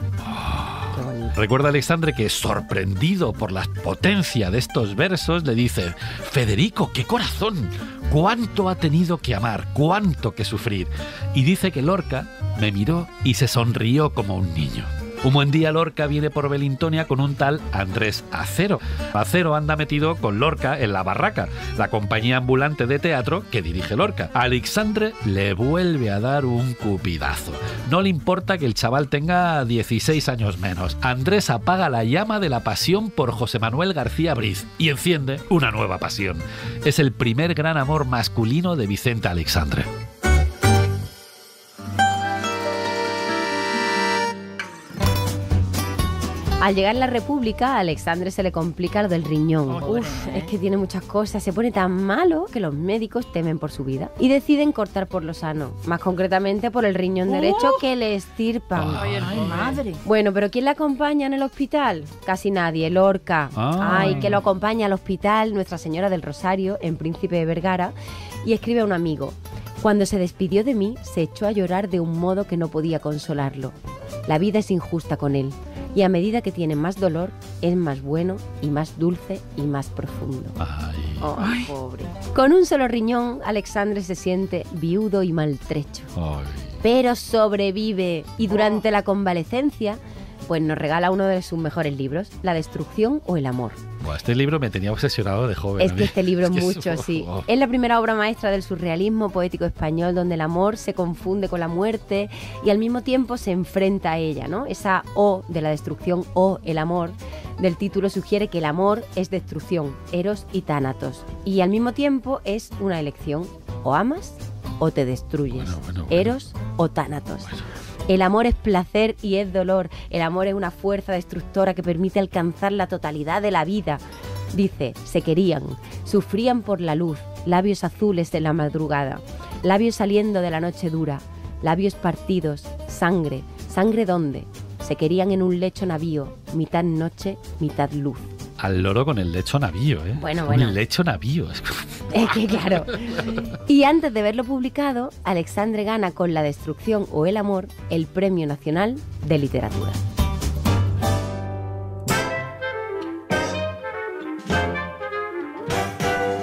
Qué bonito. Recuerda Alexandre que, sorprendido por la potencia de estos versos, le dice: Federico, qué corazón, cuánto ha tenido que amar, cuánto que sufrir. Y dice que Lorca me miró y se sonrió como un niño. Un buen día Lorca viene por Belintonia con un tal Andrés Acero. Acero anda metido con Lorca en La Barraca, la compañía ambulante de teatro que dirige Lorca. Alexandre le vuelve a dar un cupidazo. No le importa que el chaval tenga 16 años menos. Andrés apaga la llama de la pasión por José Manuel García Briz y enciende una nueva pasión. Es el primer gran amor masculino de Vicente Alexandre. Al llegar a la República, a Alexandre se le complica lo del riñón. Es que tiene muchas cosas. Se pone tan malo que los médicos temen por su vida y deciden cortar por lo sano. Más concretamente por el riñón derecho que le extirpan. ¡Ay, madre! Bueno, ¿pero quién le acompaña en el hospital? Casi nadie, Lorca. Ay, que lo acompaña al hospital Nuestra Señora del Rosario, en Príncipe de Vergara, y escribe a un amigo: cuando se despidió de mí, se echó a llorar de un modo que no podía consolarlo. La vida es injusta con él. Y a medida que tiene más dolor, es más bueno y más dulce y más profundo. Ay, pobre. Con un solo riñón, Alexandre se siente viudo y maltrecho. Pero sobrevive y durante la convalecencia, pues nos regala uno de sus mejores libros, La destrucción o el amor. Este libro me tenía obsesionado de joven. Es que este libro es mucho, sí. Es la primera obra maestra del surrealismo poético español, donde el amor se confunde con la muerte y al mismo tiempo se enfrenta a ella, ¿no? Esa O de la destrucción o el amor del título sugiere que el amor es destrucción, eros y tánatos. Y al mismo tiempo es una elección: o amas o te destruyes, eros o tánatos. El amor es placer y es dolor. El amor es una fuerza destructora que permite alcanzar la totalidad de la vida. Dice: se querían, sufrían por la luz, labios azules de la madrugada, labios saliendo de la noche dura, labios partidos, sangre. ¿Sangre dónde? Se querían en un lecho navío, mitad noche, mitad luz. Al loro con el lecho navío, ¿eh? Bueno. Con el lecho navío. Es que claro. Y antes de verlo publicado, Alexandre gana con La destrucción o el amor el Premio Nacional de Literatura.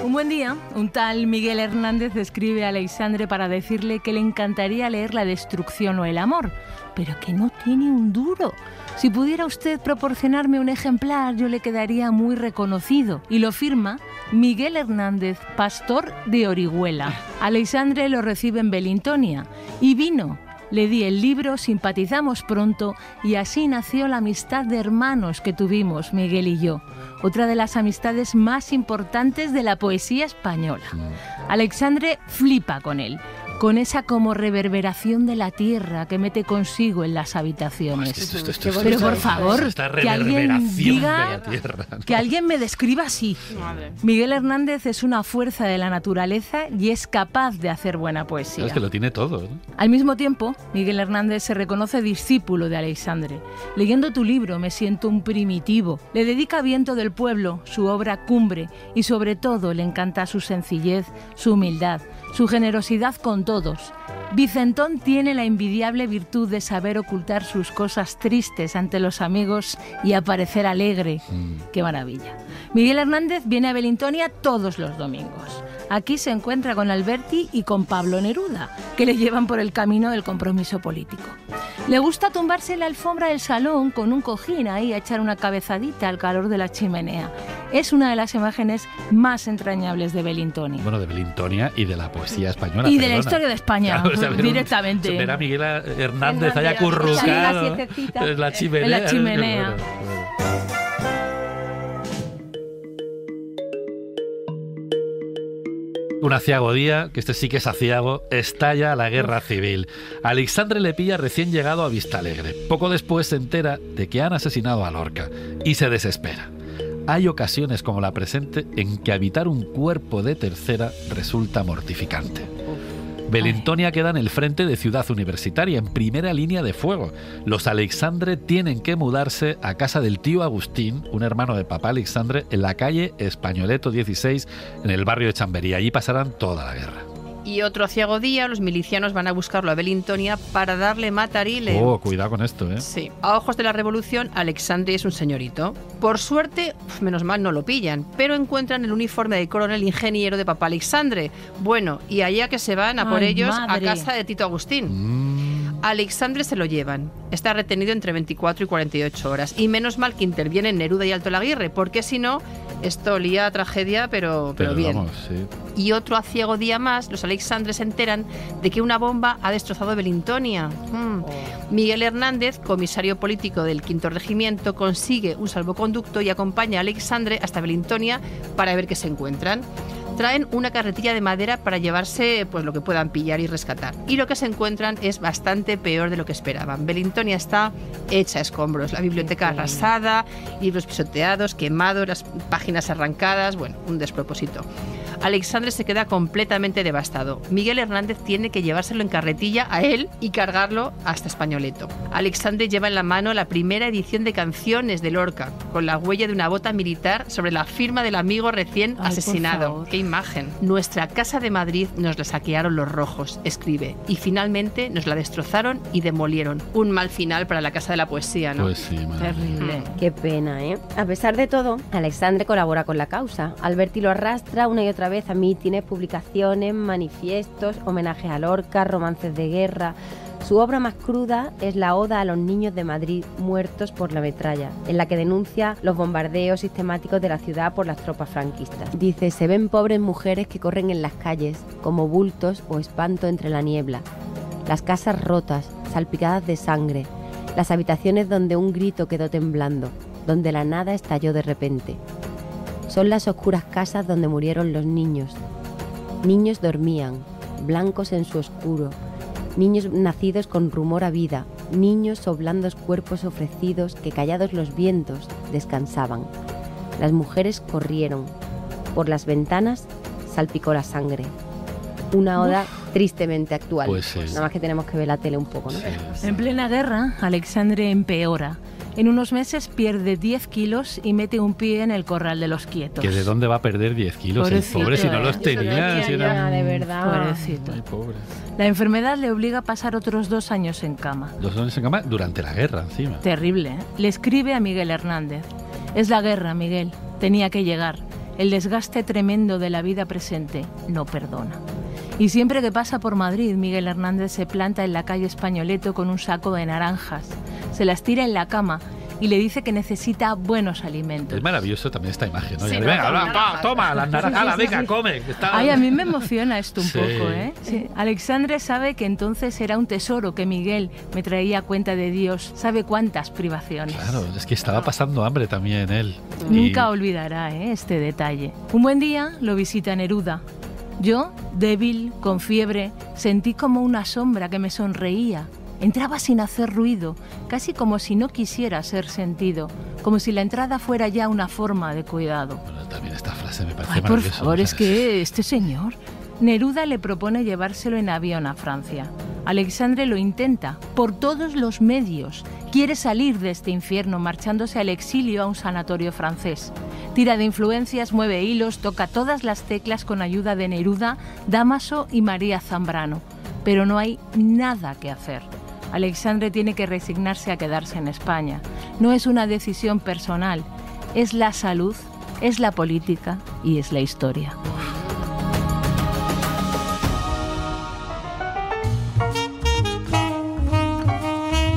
Un buen día, un tal Miguel Hernández escribe a Alexandre para decirle que le encantaría leer La destrucción o el amor, pero que no tiene un duro. Si pudiera usted proporcionarme un ejemplar, yo le quedaría muy reconocido. Y lo firma Miguel Hernández, pastor de Orihuela. Alexandre lo recibe en Belintonia y vino. Le di el libro, simpatizamos pronto y así nació la amistad de hermanos que tuvimos Miguel y yo. Otra de las amistades más importantes de la poesía española. Alexandre flipa con él, con esa como reverberación de la tierra que mete consigo en las habitaciones. Pero por favor, que alguien diga, que alguien me describa así. Miguel Hernández es una fuerza de la naturaleza y es capaz de hacer buena poesía. Es que lo tiene todo, ¿no? Al mismo tiempo, Miguel Hernández se reconoce discípulo de Alexandre. Leyendo tu libro me siento un primitivo. Le dedica Viento del Pueblo, su obra cumbre, y sobre todo le encanta su sencillez, su humildad, su generosidad con todos. Vicentón tiene la envidiable virtud de saber ocultar sus cosas tristes ante los amigos y aparecer alegre. ¡Qué maravilla! Miguel Hernández viene a Belintonia todos los domingos. Aquí se encuentra con Alberti y con Pablo Neruda, que le llevan por el camino del compromiso político. Le gusta tumbarse en la alfombra del salón con un cojín ahí a echar una cabezadita al calor de la chimenea. Es una de las imágenes más entrañables de Belintonia. Bueno, de Belintonia y de la poesía española. Y de la historia de España, claro, o sea, directamente. Ver a Miguel Hernández allá acurrucado en la chimenea. En la chimenea. Un aciago día, que este sí que es aciago, estalla la guerra civil. Alexandre le pilla recién llegado a Vistalegre. Poco después se entera de que han asesinado a Lorca y se desespera. Hay ocasiones como la presente en que habitar un cuerpo de tercera resulta mortificante. Belintonia queda en el frente de Ciudad Universitaria, en primera línea de fuego. Los Alexandre tienen que mudarse a casa del tío Agustín, un hermano de papá Alexandre, en la calle Españoleto 16, en el barrio de Chamberí. Allí pasarán toda la guerra. Y otro aciago día, los milicianos van a buscarlo a Belintonia para darle matarile. Oh, cuidado con esto, ¿eh? Sí. A ojos de la revolución, Alexandre es un señorito. Por suerte, menos mal no lo pillan, pero encuentran el uniforme de coronel ingeniero de papá Alexandre. Bueno, y allá que se van a por ellos madre. a casa de Tito Agustín. Alexandre se lo llevan. Está retenido entre 24 y 48 horas. Y menos mal que intervienen Neruda y Alto Laguirre, porque si no, esto olía a tragedia, pero bien. Vamos, sí. Y otro aciago día más, los Alexandre se enteran de que una bomba ha destrozado Belintonia. Miguel Hernández, comisario político del 5º Regimiento, consigue un salvoconducto y acompaña a Alexandre hasta Belintonia para ver qué se encuentran. Traen una carretilla de madera para llevarse pues lo que puedan pillar y rescatar. Y lo que se encuentran es bastante peor de lo que esperaban. Belintonia está hecha a escombros. La biblioteca arrasada, libros pisoteados, quemados, las páginas arrancadas. Bueno, un despropósito. Alexandre se queda completamente devastado. Miguel Hernández tiene que llevárselo en carretilla a él y cargarlo hasta Españoleto. Alexandre lleva en la mano la primera edición de Canciones de Lorca, con la huella de una bota militar sobre la firma del amigo recién asesinado. ¡Qué imagen! Nuestra casa de Madrid nos la saquearon los rojos, escribe, y finalmente nos la destrozaron y demolieron. Un mal final para la Casa de la Poesía, ¿no? Pues sí, madre. Terrible. Qué pena, ¿eh? A pesar de todo, Alexandre colabora con la causa. Alberti lo arrastra una y otra vez a mítines, publicaciones, manifiestos, homenajes a Lorca, romances de guerra. Su obra más cruda es la Oda a los niños de Madrid muertos por la metralla, en la que denuncia los bombardeos sistemáticos de la ciudad por las tropas franquistas. Dice, se ven pobres mujeres que corren en las calles, como bultos o espanto entre la niebla. Las casas rotas, salpicadas de sangre. Las habitaciones donde un grito quedó temblando, donde la nada estalló de repente. Son las oscuras casas donde murieron los niños. Niños dormían, blancos en su oscuro. Niños nacidos con rumor a vida. Niños o blandos cuerpos ofrecidos que, callados los vientos, descansaban. Las mujeres corrieron. Por las ventanas salpicó la sangre. Una oda tristemente actual. Pues sí. Nada más que tenemos que ver la tele un poco, ¿no? Sí. En plena guerra, Alexandre empeora. En unos meses pierde 10 kilos y mete un pie en el corral de los quietos. ¿Que de dónde va a perder 10 kilos? Pobrecito, El pobre, si no ¿eh? los tenía. Si era... de verdad. Pobrecito. Ay, pobre. La enfermedad le obliga a pasar otros 2 años en cama. 2 años en cama durante la guerra, encima. Terrible, ¿eh? Le escribe a Miguel Hernández. Es la guerra, Miguel. Tenía que llegar. El desgaste tremendo de la vida presente no perdona. Y siempre que pasa por Madrid, Miguel Hernández se planta en la calle Españoleto con un saco de naranjas. Se las tira en la cama y le dice que necesita buenos alimentos. Es maravilloso también esta imagen, ¿no? Sí, Venga, no, toma, las naranjas, venga, come. Está... Ay, a mí me emociona esto un Sí. poco, ¿eh? Sí. Alexandre sabe que entonces era un tesoro que Miguel me traía a cuenta de Dios. Sabe cuántas privaciones. Claro, es que estaba pasando hambre también él. Nunca olvidará este detalle. Un buen día lo visita Neruda. Yo, débil, con fiebre, sentí como una sombra que me sonreía. Entraba sin hacer ruido, casi como si no quisiera ser sentido, como si la entrada fuera ya una forma de cuidado. Bueno, también esta frase me parece Ay, por maravillosa. favor, O sea, es que este señor... Neruda le propone llevárselo en avión a Francia. Alexandre lo intenta, por todos los medios. Quiere salir de este infierno marchándose al exilio a un sanatorio francés. Tira de influencias, mueve hilos, toca todas las teclas con ayuda de Neruda, Dámaso y María Zambrano. Pero no hay nada que hacer. Alexandre tiene que resignarse a quedarse en España. No es una decisión personal, es la salud, es la política y es la historia.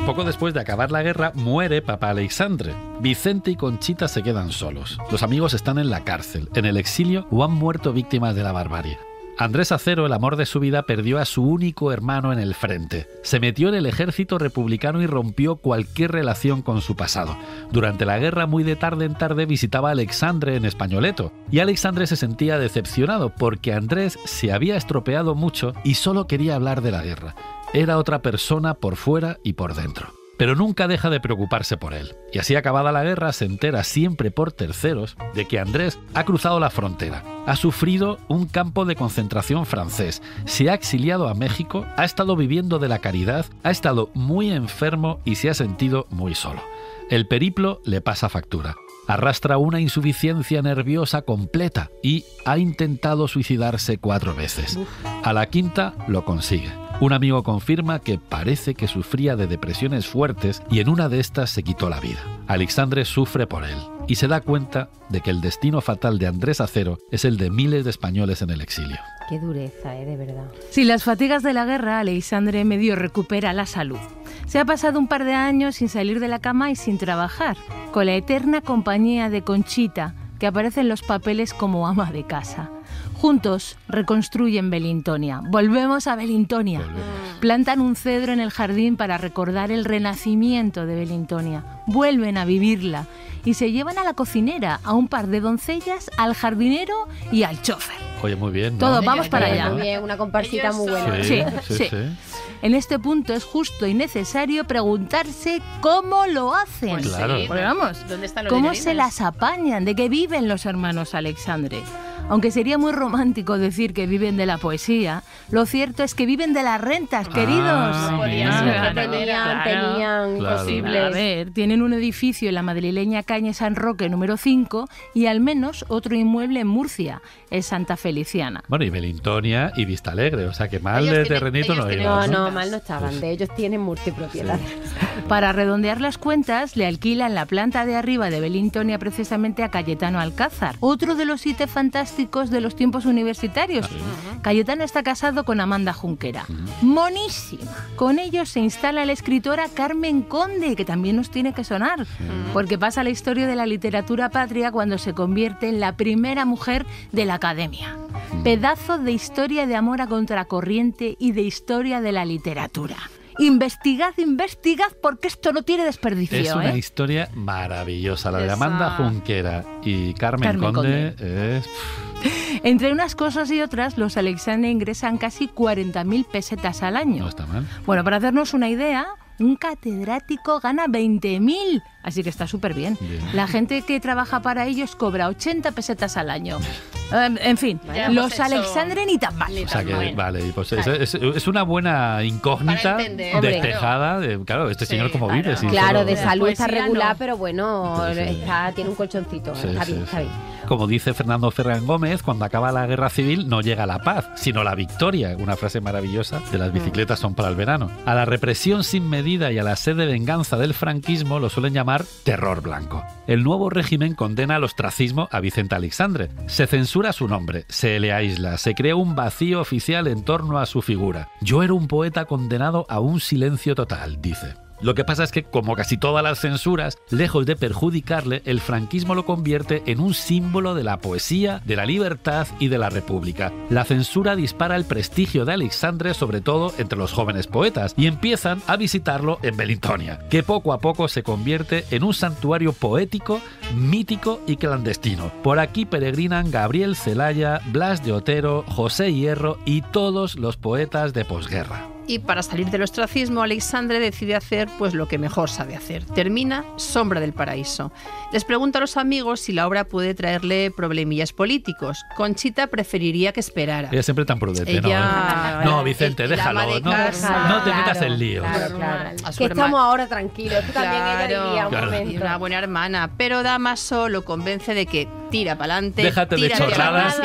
Poco después de acabar la guerra, muere papá Alexandre. Vicente y Conchita se quedan solos. Los amigos están en la cárcel, en el exilio o han muerto víctimas de la barbarie. Andrés Acero, el amor de su vida, perdió a su único hermano en el frente. Se metió en el ejército republicano y rompió cualquier relación con su pasado. Durante la guerra, muy de tarde en tarde, visitaba a Alexandre en Españoleto. Y Alexandre se sentía decepcionado porque Andrés se había estropeado mucho y solo quería hablar de la guerra. Era otra persona por fuera y por dentro. Pero nunca deja de preocuparse por él. Y así acabada la guerra se entera siempre por terceros de que Andrés ha cruzado la frontera, ha sufrido un campo de concentración francés, se ha exiliado a México, ha estado viviendo de la caridad, ha estado muy enfermo y se ha sentido muy solo. El periplo le pasa factura. Arrastra una insuficiencia nerviosa completa y ha intentado suicidarse 4 veces. A la quinta lo consigue. Un amigo confirma que parece que sufría de depresiones fuertes y en una de estas se quitó la vida. Alexandre sufre por él y se da cuenta de que el destino fatal de Andrés Acero es el de miles de españoles en el exilio. Qué dureza, de verdad. Sin las fatigas de la guerra, Alexandre medio recupera la salud. Se ha pasado un par de años sin salir de la cama y sin trabajar, con la eterna compañía de Conchita, que aparece en los papeles como ama de casa. Juntos reconstruyen Belintonia. Volvemos a Belintonia. Plantan un cedro en el jardín para recordar el renacimiento de Belintonia. Vuelven a vivirla y se llevan a la cocinera, a un par de doncellas, al jardinero y al chofer. Oye, muy bien, ¿no? Todo, vamos para allá. Muy bien, una comparsita muy buena. Sí. En este punto es justo y necesario preguntarse cómo lo hacen. Pues claro. sí, Porque vamos, ¿dónde están los ¿cómo dinerines? se las apañan? ¿De qué viven los hermanos Alexandre? Aunque sería muy romántico decir que viven de la poesía, lo cierto es que viven de las rentas, queridos. mira. Tenían Claro. imposible. A ver, tienen un edificio en la madrileña calle San Roque número 5 y al menos otro inmueble en Murcia, es Santa Feliciana. Bueno, y Belintonia y Vistalegre, o sea que mal Ellos de tienen- terrenito ellos no tienen- iba. No, mal no estaban. De ellos tienen multipropiedades. Para redondear las cuentas, le alquilan la planta de arriba de Belintonia precisamente a Cayetano Alcázar, otro de los 7 fantásticos de los tiempos universitarios. Cayetano está casado con Amanda Junquera. Monísima. Con ellos se instala la escritora Carmen Conde, que también nos tiene que sonar, porque pasa la historia de la literatura patria cuando se convierte en la primera mujer de la academia. Pedazo de historia de amor a contracorriente y de historia de la literatura. Investigad, porque esto no tiene desperdicio. Es una historia maravillosa. La de Esa. Amanda Junquera y Carmen Conde es... Entre unas cosas y otras, los Alexandre ingresan casi 40.000 pesetas al año. No está mal. Bueno, para hacernos una idea, un catedrático gana 20.000, así que está súper bien. Bien. La gente que trabaja para ellos cobra 80 pesetas al año. En fin, Ya, los pues eso. Alexandre ni tan mal. Ni O sea tan que, bueno. vale, pues es una buena incógnita Para entender, despejada. Claro, este Sí, señor cómo claro. vive. Si Claro, solo- de salud está poesía regular, no. pero bueno, Sí, sí. tiene un colchoncito. Sí, está sí, bien, sí. está bien. Como dice Fernando Ferran Gómez, cuando acaba la guerra civil no llega la paz, sino la victoria. Una frase maravillosa de las bicicletas son para el verano. A la represión sin medida y a la sed de venganza del franquismo lo suelen llamar terror blanco. El nuevo régimen condena al ostracismo a Vicente Alexandre. Se censura su nombre, se le aísla, se crea un vacío oficial en torno a su figura. Yo era un poeta condenado a un silencio total, dice. Lo que pasa es que, como casi todas las censuras, lejos de perjudicarle, el franquismo lo convierte en un símbolo de la poesía, de la libertad y de la república. La censura dispara el prestigio de Alexandre, sobre todo entre los jóvenes poetas, y empiezan a visitarlo en Belintonia, que poco a poco se convierte en un santuario poético, mítico y clandestino. Por aquí peregrinan Gabriel Celaya, Blas de Otero, José Hierro y todos los poetas de posguerra. Y para salir del ostracismo, Alexandre decide hacer pues lo que mejor sabe hacer. Termina Sombra del Paraíso. Les pregunta a los amigos si la obra puede traerle problemillas políticos. Conchita preferiría que esperara. Ella siempre tan prudente, Ella- ¿no? No, Vicente, el ama déjalo. de No, casa. no te metas Claro, en líos. Claro, claro. A su Que hermana. estamos ahora tranquilos. Tú también ella diría un Claro. momento. Y una buena hermana, pero Damaso lo convence de que tira para adelante. Déjate de chorradas,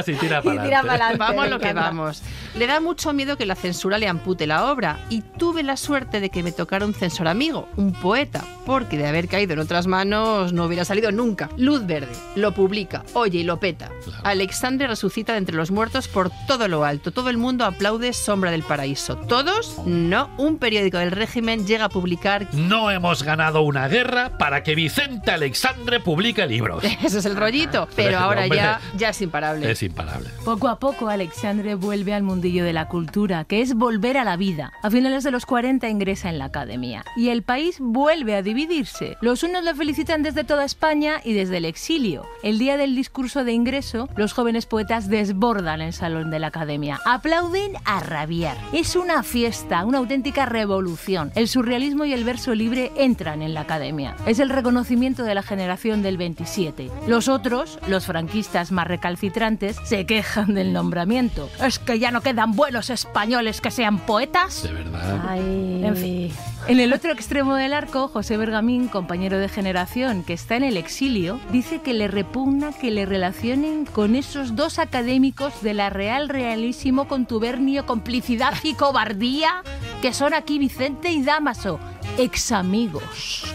y tira para Y tira adelante. pa'lante. Vamos me lo que encanta. vamos. Le da mucho miedo que la censura le ampute la obra y tuve la suerte de que me tocara un censor amigo, un poeta, porque de haber caído en otras manos no hubiera salido nunca. Luz Verde, lo publica, oye y lo peta. Claro. Alexandre resucita de entre los muertos por todo lo alto. Todo el mundo aplaude Sombra del Paraíso. ¿Todos? No. Un periódico del régimen llega a publicar No hemos ganado una guerra para que Vicente Alexandre publique el libro. libros. Ese es el rollito. Pero ahora Hombre, ya es imparable. Es imparable. Poco a poco Alexandre vuelve al mundillo de la cultura, que es volver a la vida. A finales de los 40 ingresa en la academia y el país vuelve a dividirse. Los unos le felicitan desde toda España y desde el exilio. El día del discurso de ingreso, los jóvenes poetas desbordan el salón de la academia. Aplauden a rabiar. Es una fiesta, una auténtica revolución. El surrealismo y el verso libre entran en la academia. Es el reconocimiento de la generación del 27. Los otros, los franquistas más recalcitrantes, se quejan del nombramiento. Es que ya no quedan buenos españoles que sean poetas. De verdad. Ay. En fin. En el otro extremo del arco, José Bergamín, compañero de generación que está en el exilio, dice que le repugna que le relacionen con esos dos académicos de la realísimo contubernio, complicidad y cobardía que son aquí Vicente y Dámaso, examigos.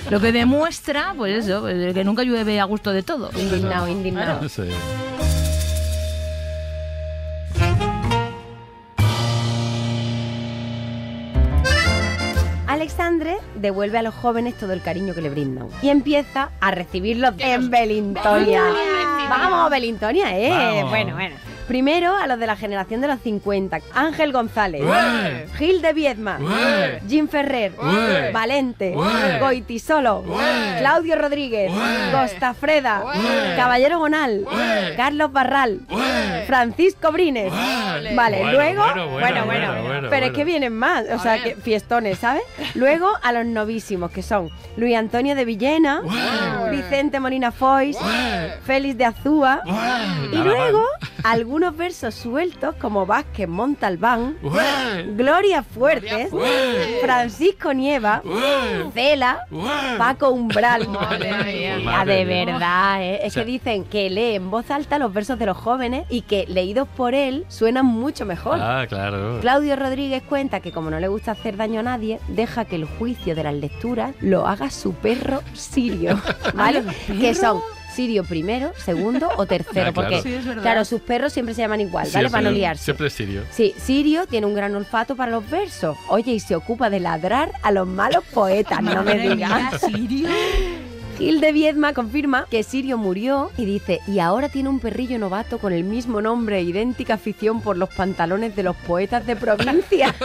Lo que demuestra, pues eso, que nunca llueve a gusto de todo. Indignado. Sí. Alexandre devuelve a los jóvenes todo el cariño que le brindan y empieza a recibirlos en Belintonia. Vamos, Belintonia, Vamos. Bueno. Primero a los de la generación de los 50. Ángel González, ¡Ué! Gil de Viedma, ¡Ué! Jim Ferrer, ¡Ué! Valente, ¡Ué! Goitisolo, ¡Ué! Claudio Rodríguez, ¡Ué! Gostafreda, ¡Ué! Caballero Gonal, ¡Ué! Carlos Barral, ¡Ué! Francisco Brines. ¡Ué! Vale, Bueno, luego, bueno, pero es que vienen más, o sea, ver. que fiestones, ¿sabes? Luego a los novísimos, que son Luis Antonio de Villena, ¡Ué! Vicente Molina Foix, ¡Ué! Félix de Azúa, ¡Ué! y Nada luego mal. algunos versos sueltos como Vázquez Montalbán, ¡Ué! Gloria Fuertes, ¡Ué! Francisco Nieva, ¡Ué! Cela, ¡Ué! Paco Umbral. Madre mía. Ya, Madre de mía. verdad, ¿eh? Es O sea, que dicen que lee en voz alta los versos de los jóvenes y que leídos por él suenan mucho mejor. Ah, claro. Claudio Rodríguez cuenta que como no le gusta hacer daño a nadie, deja que el juicio de las lecturas lo haga su perro Sirio, ¿vale? Que son Sirio primero, segundo o tercero, Ah, claro. porque Sí, es verdad. claro, sus perros siempre se llaman igual, ¿vale? Para no liarse. Siempre es Sirio. Sí, Sirio tiene un gran olfato para los versos. Oye, y se ocupa de ladrar a los malos poetas, no me Madre digas. mía, ¿Sirio? Gil de Viedma confirma que Sirio murió y dice, y ahora tiene un perrillo novato con el mismo nombre e idéntica afición por los pantalones de los poetas de provincia.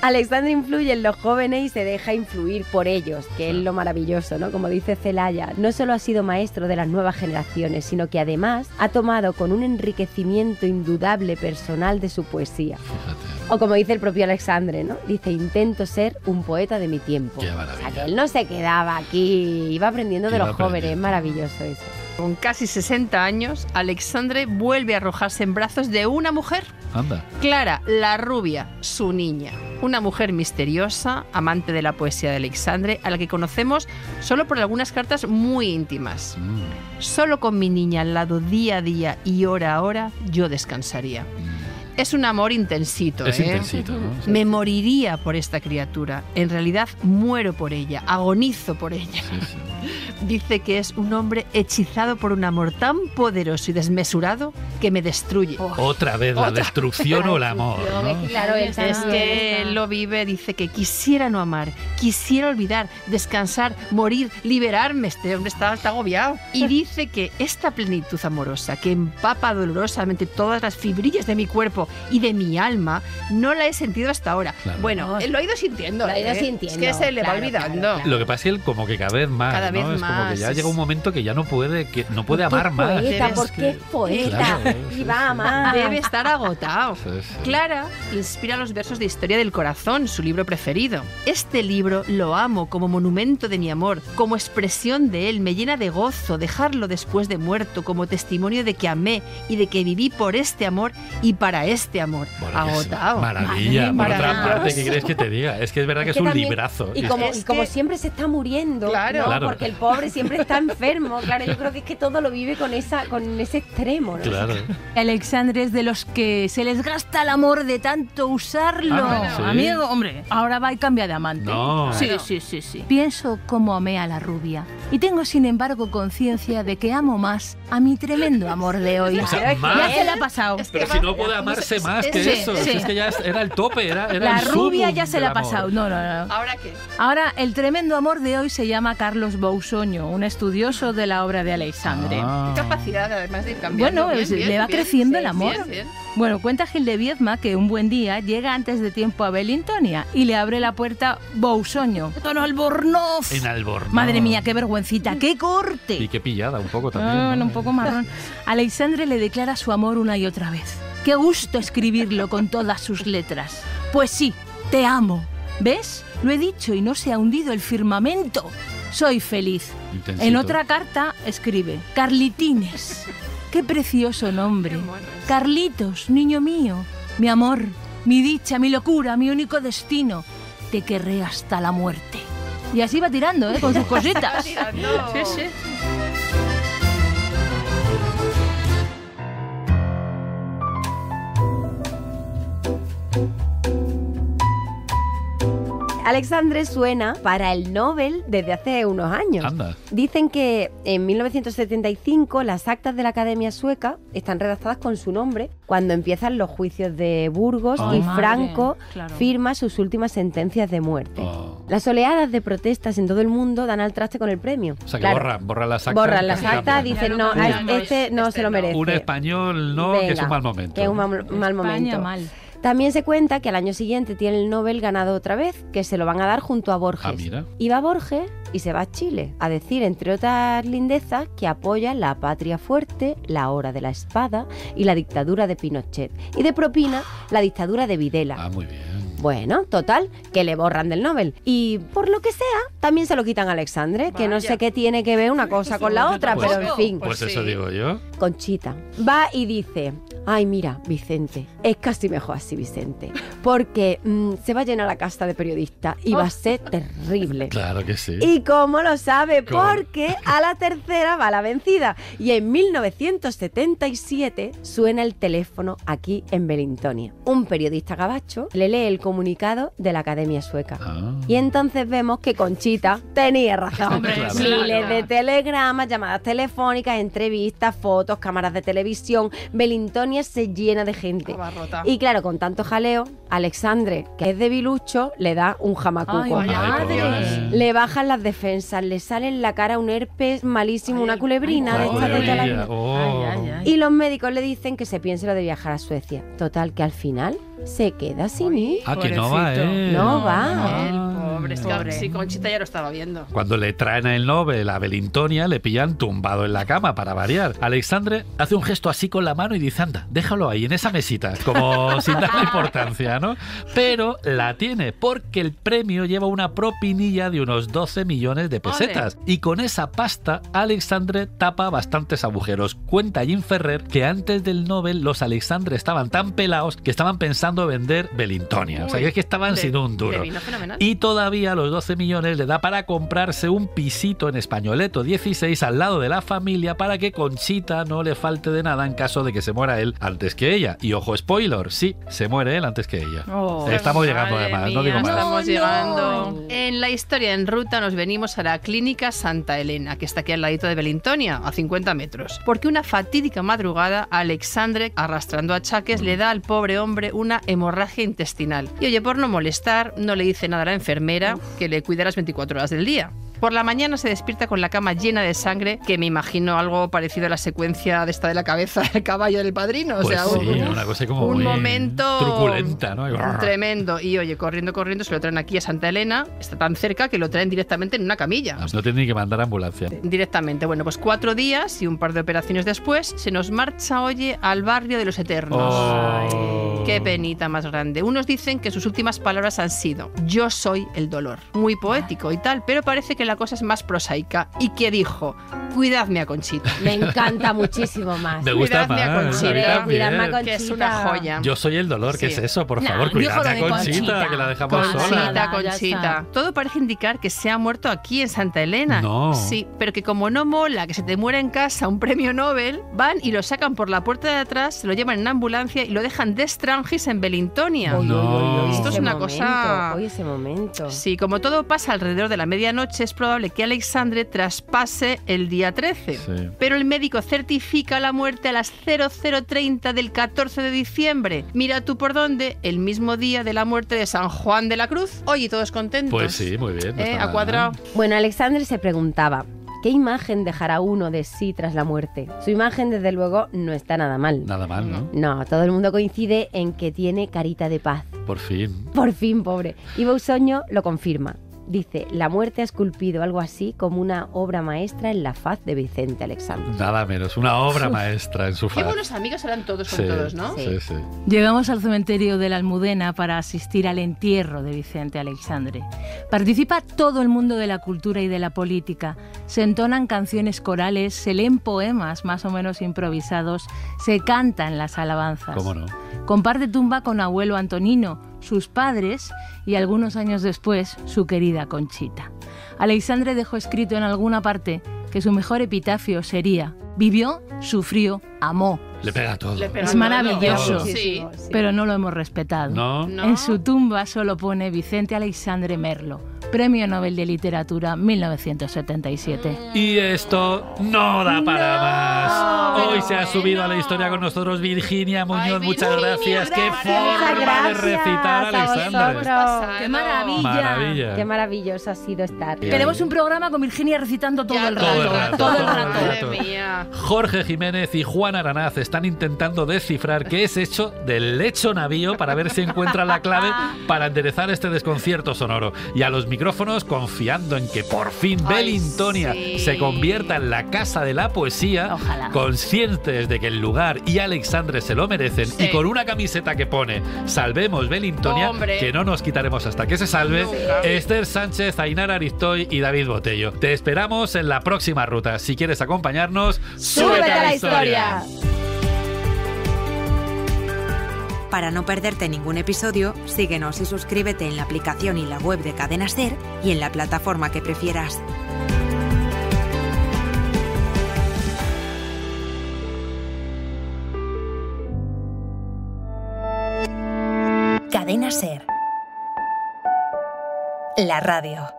Alexandre influye en los jóvenes y se deja influir por ellos, que es lo maravilloso, ¿no? Como dice Celaya, no solo ha sido maestro de las nuevas generaciones, sino que además ha tomado con un enriquecimiento indudable personal de su poesía. Fíjate. O como dice el propio Alexandre, ¿no? Dice, intento ser un poeta de mi tiempo. Qué O sea, maravilla. que él no se quedaba aquí, iba aprendiendo de Iba los jóvenes, es aprendiendo. maravilloso eso. Con casi 60 años, Alexandre vuelve a arrojarse en brazos de una mujer. Anda. Clara, la rubia, su niña. Una mujer misteriosa, amante de la poesía de Alexandre, a la que conocemos solo por algunas cartas muy íntimas. Solo con mi niña al lado día a día y hora a hora, yo descansaría. Es un amor intensito, Es ¿eh? intensito, ¿no? Sí. Me moriría por esta criatura. En realidad muero por ella, agonizo por ella. Sí, sí. Dice que es un hombre hechizado por un amor tan poderoso y desmesurado que me destruye. Otra vez la destrucción o el amor, ¿no? Claro, él Es también que está. él lo vive, dice que quisiera no amar, quisiera olvidar, descansar, morir, liberarme. Este hombre está agobiado. Y dice que esta plenitud amorosa que empapa dolorosamente todas las fibrillas de mi cuerpo y de mi alma, no la he sentido hasta ahora. Claro. Bueno, él lo ha ido sintiendo. Lo ha ido ¿eh? sintiendo, Es que se le va claro, olvidando. claro. Lo que pasa es que él como que cada vez más, Cada ¿no? vez Es como que más, ya es- llega un momento que ya no puede amar Porque más. es poeta, Es porque que- es poeta Claro, y sí, va sí. a amar. Debe estar agotado. Sí, sí. Clara inspira los versos de Historia del Corazón, su libro preferido. Este libro lo amo como monumento de mi amor, como expresión de él, me llena de gozo dejarlo después de muerto, como testimonio de que amé y de que viví por este amor y para este amor. Bueno, que es Agotado. Maravilla. Por otra Maravilloso. parte, ¿qué quieres que te diga? Es que es verdad que es un también- librazo. Y Es- como, Es y como que- siempre se está muriendo, Claro. ¿no? Claro. Porque el pobre siempre está enfermo. Claro, yo creo que es que todo lo vive con ese extremo, ¿no? Claro. Alexandre es de los que se les gasta el amor de tanto usarlo. Ah, ¿sí? Amigo, hombre, ahora va y cambia de amante. No. Sí, sí, sí, sí. Pienso cómo amé a la rubia. Y tengo, sin embargo, conciencia de que amo más a mi tremendo amor de hoy. O sea, Ya más. se le ha pasado. Es que Pero si no puede amar pasarse más que sí, eso. sí. Es que ya era el tope, era La el rubia sumum ya se del la ha amor. pasado. No. ¿Ahora qué? Ahora, el tremendo amor de hoy se llama Carlos Bousoño, un estudioso de la obra de Aleixandre. Ah. Qué capacidad, además de ir cambiando. Bueno, Bien, le va creciendo el amor. Bien. Bueno, cuenta Gil de Viedma que un buen día llega antes de tiempo a Belintonia y le abre la puerta Bousoño. ¡Don Albornoz! En Albornoz. Madre mía, qué vergüencita, qué corte. Y qué pillada, un poco también. ¿no? Un poco marrón. Aleixandre le declara su amor una y otra vez. Qué gusto escribirlo con todas sus letras. Pues sí, te amo. ¿Ves? Lo he dicho y no se ha hundido el firmamento. Soy feliz. Intensito. En otra carta escribe: Carlitines. Qué precioso nombre. Qué mono es. Carlitos, niño mío, mi amor, mi dicha, mi locura, mi único destino. Te querré hasta la muerte. Y así va tirando, con sus cositas. Sí. Aleixandre suena para el Nobel desde hace unos años. Anda. Dicen que en 1975 las actas de la Academia Sueca están redactadas con su nombre cuando empiezan los juicios de Burgos Ay, y madre, Franco claro. firma sus últimas sentencias de muerte. Oh. Las oleadas de protestas en todo el mundo dan al traste con el premio. O sea, que Claro, borran las actas. borran las y actas, cambian. dicen Ya no, no a cambiamos. este no se lo merece. Un español no, que es un mal momento. Que es un mal España momento. mal. También se cuenta que al año siguiente tiene el Nobel ganado otra vez, que se lo van a dar junto a Borges. Ah, mira. Y va Borges y se va a Chile a decir, entre otras lindezas, que apoya la patria fuerte, la hora de la espada y la dictadura de Pinochet. Y de propina, la dictadura de Videla. Ah, muy bien. Bueno, total, que le borran del Nobel. Y por lo que sea, también se lo quitan a Aleixandre, que no Vaya. sé qué tiene que ver una cosa con la otra, Pues- pero en fin. Pues Pues eso sí. digo yo. Conchita va y dice: ay, mira, Vicente, es casi mejor así, Vicente, porque se va a llenar la casa de periodistas y va a ser terrible. Claro que sí. ¿Y cómo lo sabe? ¿Cómo? Porque a la tercera va la vencida. Y en 1977 suena el teléfono aquí en Belintonia. Un periodista gabacho le lee el comunicado de la Academia Sueca. Ah. Y entonces vemos que Conchita tenía razón. Hombre, Claro. Miles de telegramas, llamadas telefónicas, entrevistas, fotos, cámaras de televisión. Belintonia se llena de gente. Abarrota. Y claro, con tanto jaleo, Aleixandre, que es de Bilucho, le da un jamacuco. Ay, vaya Ay, madre. pobre. Le bajan las defensas, le sale en la cara un herpes malísimo, Ay, una culebrina ay, de estas de toda la ay, vida. Oh. Y los médicos le dicen que se piense lo de viajar a Suecia. Total, que al final se queda sin ir. Ah, que no va, Pobrecito. No va. El pobre. Es que Pobre. sí, Conchita ya lo estaba viendo. Cuando le traen el Nobel a Belintonia, le pillan tumbado en la cama para variar. Aleixandre hace un gesto así con la mano y dice: anda, déjalo ahí, en esa mesita, como sin darle importancia, ¿no? Pero la tiene, porque el premio lleva una propinilla de unos 12 millones de pesetas. Y con esa pasta, Aleixandre tapa bastantes agujeros. Cuenta Jim Ferrer que antes del Nobel los Aleixandre estaban tan pelados que estaban pensando vender Belintonia. O sea, que es que estaban sin un Le duro. vino fenomenal. Y todavía los 12 millones le da para comprarse un pisito en Españoleto 16 al lado de la familia para que Conchita no le falte de nada en caso de que se muera él antes que ella. Y ojo, spoiler, sí, se muere él antes que ella. Oh. Estamos llegando Madre además, no mía, digo más. Estamos No, llegando. no. En la historia en ruta nos venimos a la clínica Santa Elena, que está aquí al ladito de Belintonia, a 50 metros. Porque una fatídica madrugada, Aleixandre, arrastrando achaques, le da al pobre hombre una hemorragia intestinal. Y oye, por no molestar, no le dice nada a la enfermera, que le cuida las 24 horas del día. Por la mañana se despierta con la cama llena de sangre, que me imagino algo parecido a la secuencia de esta de la cabeza del caballo del padrino. Pues o sea, sí, una cosa como un muy momento truculenta, ¿no? tremendo. Y oye, corriendo, se lo traen aquí a Santa Elena. Está tan cerca que lo traen directamente en una camilla. No tiene ni que mandar ambulancia. Directamente. Bueno, pues 4 días y un par de operaciones después se nos marcha, oye, al barrio de los Eternos. Oh. Qué penita más grande. Unos dicen que sus últimas palabras han sido: yo soy el dolor. Muy poético y tal, pero parece que la cosa es más prosaica. Y que dijo: cuidadme a Conchita. Me encanta muchísimo más. Me gusta Cuidadme a más. Conchita. a mí también. Cuidadme a Que es una Conchita. joya. Yo soy el dolor, ¿qué Sí. es eso? Por Nah, favor, dijo cuidadme lo a de Conchita, Conchita. que la dejamos Conchita. sola. Conchita, Ya Conchita. está. Todo parece indicar que se ha muerto aquí en Santa Elena. No. Sí, pero que como no mola que se te muera en casa un premio Nobel, van y lo sacan por la puerta de atrás, se lo llevan en ambulancia y lo dejan de estrangis en Belintonia. No. Esto es Ese una momento, cosa... Oye, ese momento. Sí, como todo pasa alrededor de la medianoche, es probable que Aleixandre traspase el día día 13. Sí. Pero el médico certifica la muerte a las 00:30 del 14 de diciembre. Mira tú por dónde, el mismo día de la muerte de San Juan de la Cruz. Oye, todos contentos. Pues sí, muy bien. No está A mal. cuadrado. Bueno, Alexandre se preguntaba, ¿qué imagen dejará uno de sí tras la muerte? Su imagen, desde luego, no está nada mal. Nada mal, ¿no? No, todo el mundo coincide en que tiene carita de paz. Por fin. Por fin, pobre. Y Bausoño lo confirma. Dice, la muerte ha esculpido algo así como una obra maestra en la faz de Vicente Alexandre. Nada menos. Una obra maestra en su Qué faz. buenos amigos eran todos con todos, ¿no? Sí, sí. Llegamos al cementerio de la Almudena para asistir al entierro de Vicente Alexandre. Participa todo el mundo de la cultura y de la política. Se entonan canciones corales, se leen poemas más o menos improvisados, se cantan las alabanzas. ¿Cómo no? Comparte tumba con abuelo Antonino, sus padres y algunos años después su querida Conchita. Alexandre dejó escrito en alguna parte que su mejor epitafio sería: vivió, sufrió, amó. Le pega todo. Le pega Es todo. maravilloso. Sí. Pero no lo hemos respetado. ¿No? No. En su tumba solo pone Vicente Alexandre Merlo, Premio Nobel de Literatura 1977. Y esto no da para más. Hoy se ha subido a la historia con nosotros Virginia Muñoz. Ay, Muchas Virginia, gracias. Qué gracias. forma de Gracias recitar, a Alexandre. vosotros. ¡Qué maravilla! Maravilla. Qué maravilloso ha sido estar. Tenemos un programa con Virginia recitando todo Ya, el todo el rato. rato, Todo el todo el rato. rato. Madre mía. Jorge Jiménez y Juan Aranaz están intentando descifrar qué es hecho del lecho navío para ver si encuentran la clave para enderezar este desconcierto sonoro. Y a los micrófonos, confiando en que por fin Ay, Belintonia sí. se convierta en la casa de la poesía, Ojalá. conscientes de que el lugar y Alexandre se lo merecen, Sí. y con una camiseta que pone "Salvemos Belintonia", Hombre. que no nos quitaremos hasta que se salve, Nunca. Esther Sánchez, Ainara Aristoy y David Botello. Te esperamos en la próxima ruta. Si quieres acompañarnos, ¡Súbete a la historia! Para no perderte ningún episodio, síguenos y suscríbete en la aplicación y la web de Cadena SER y en la plataforma que prefieras. Cadena SER. La radio.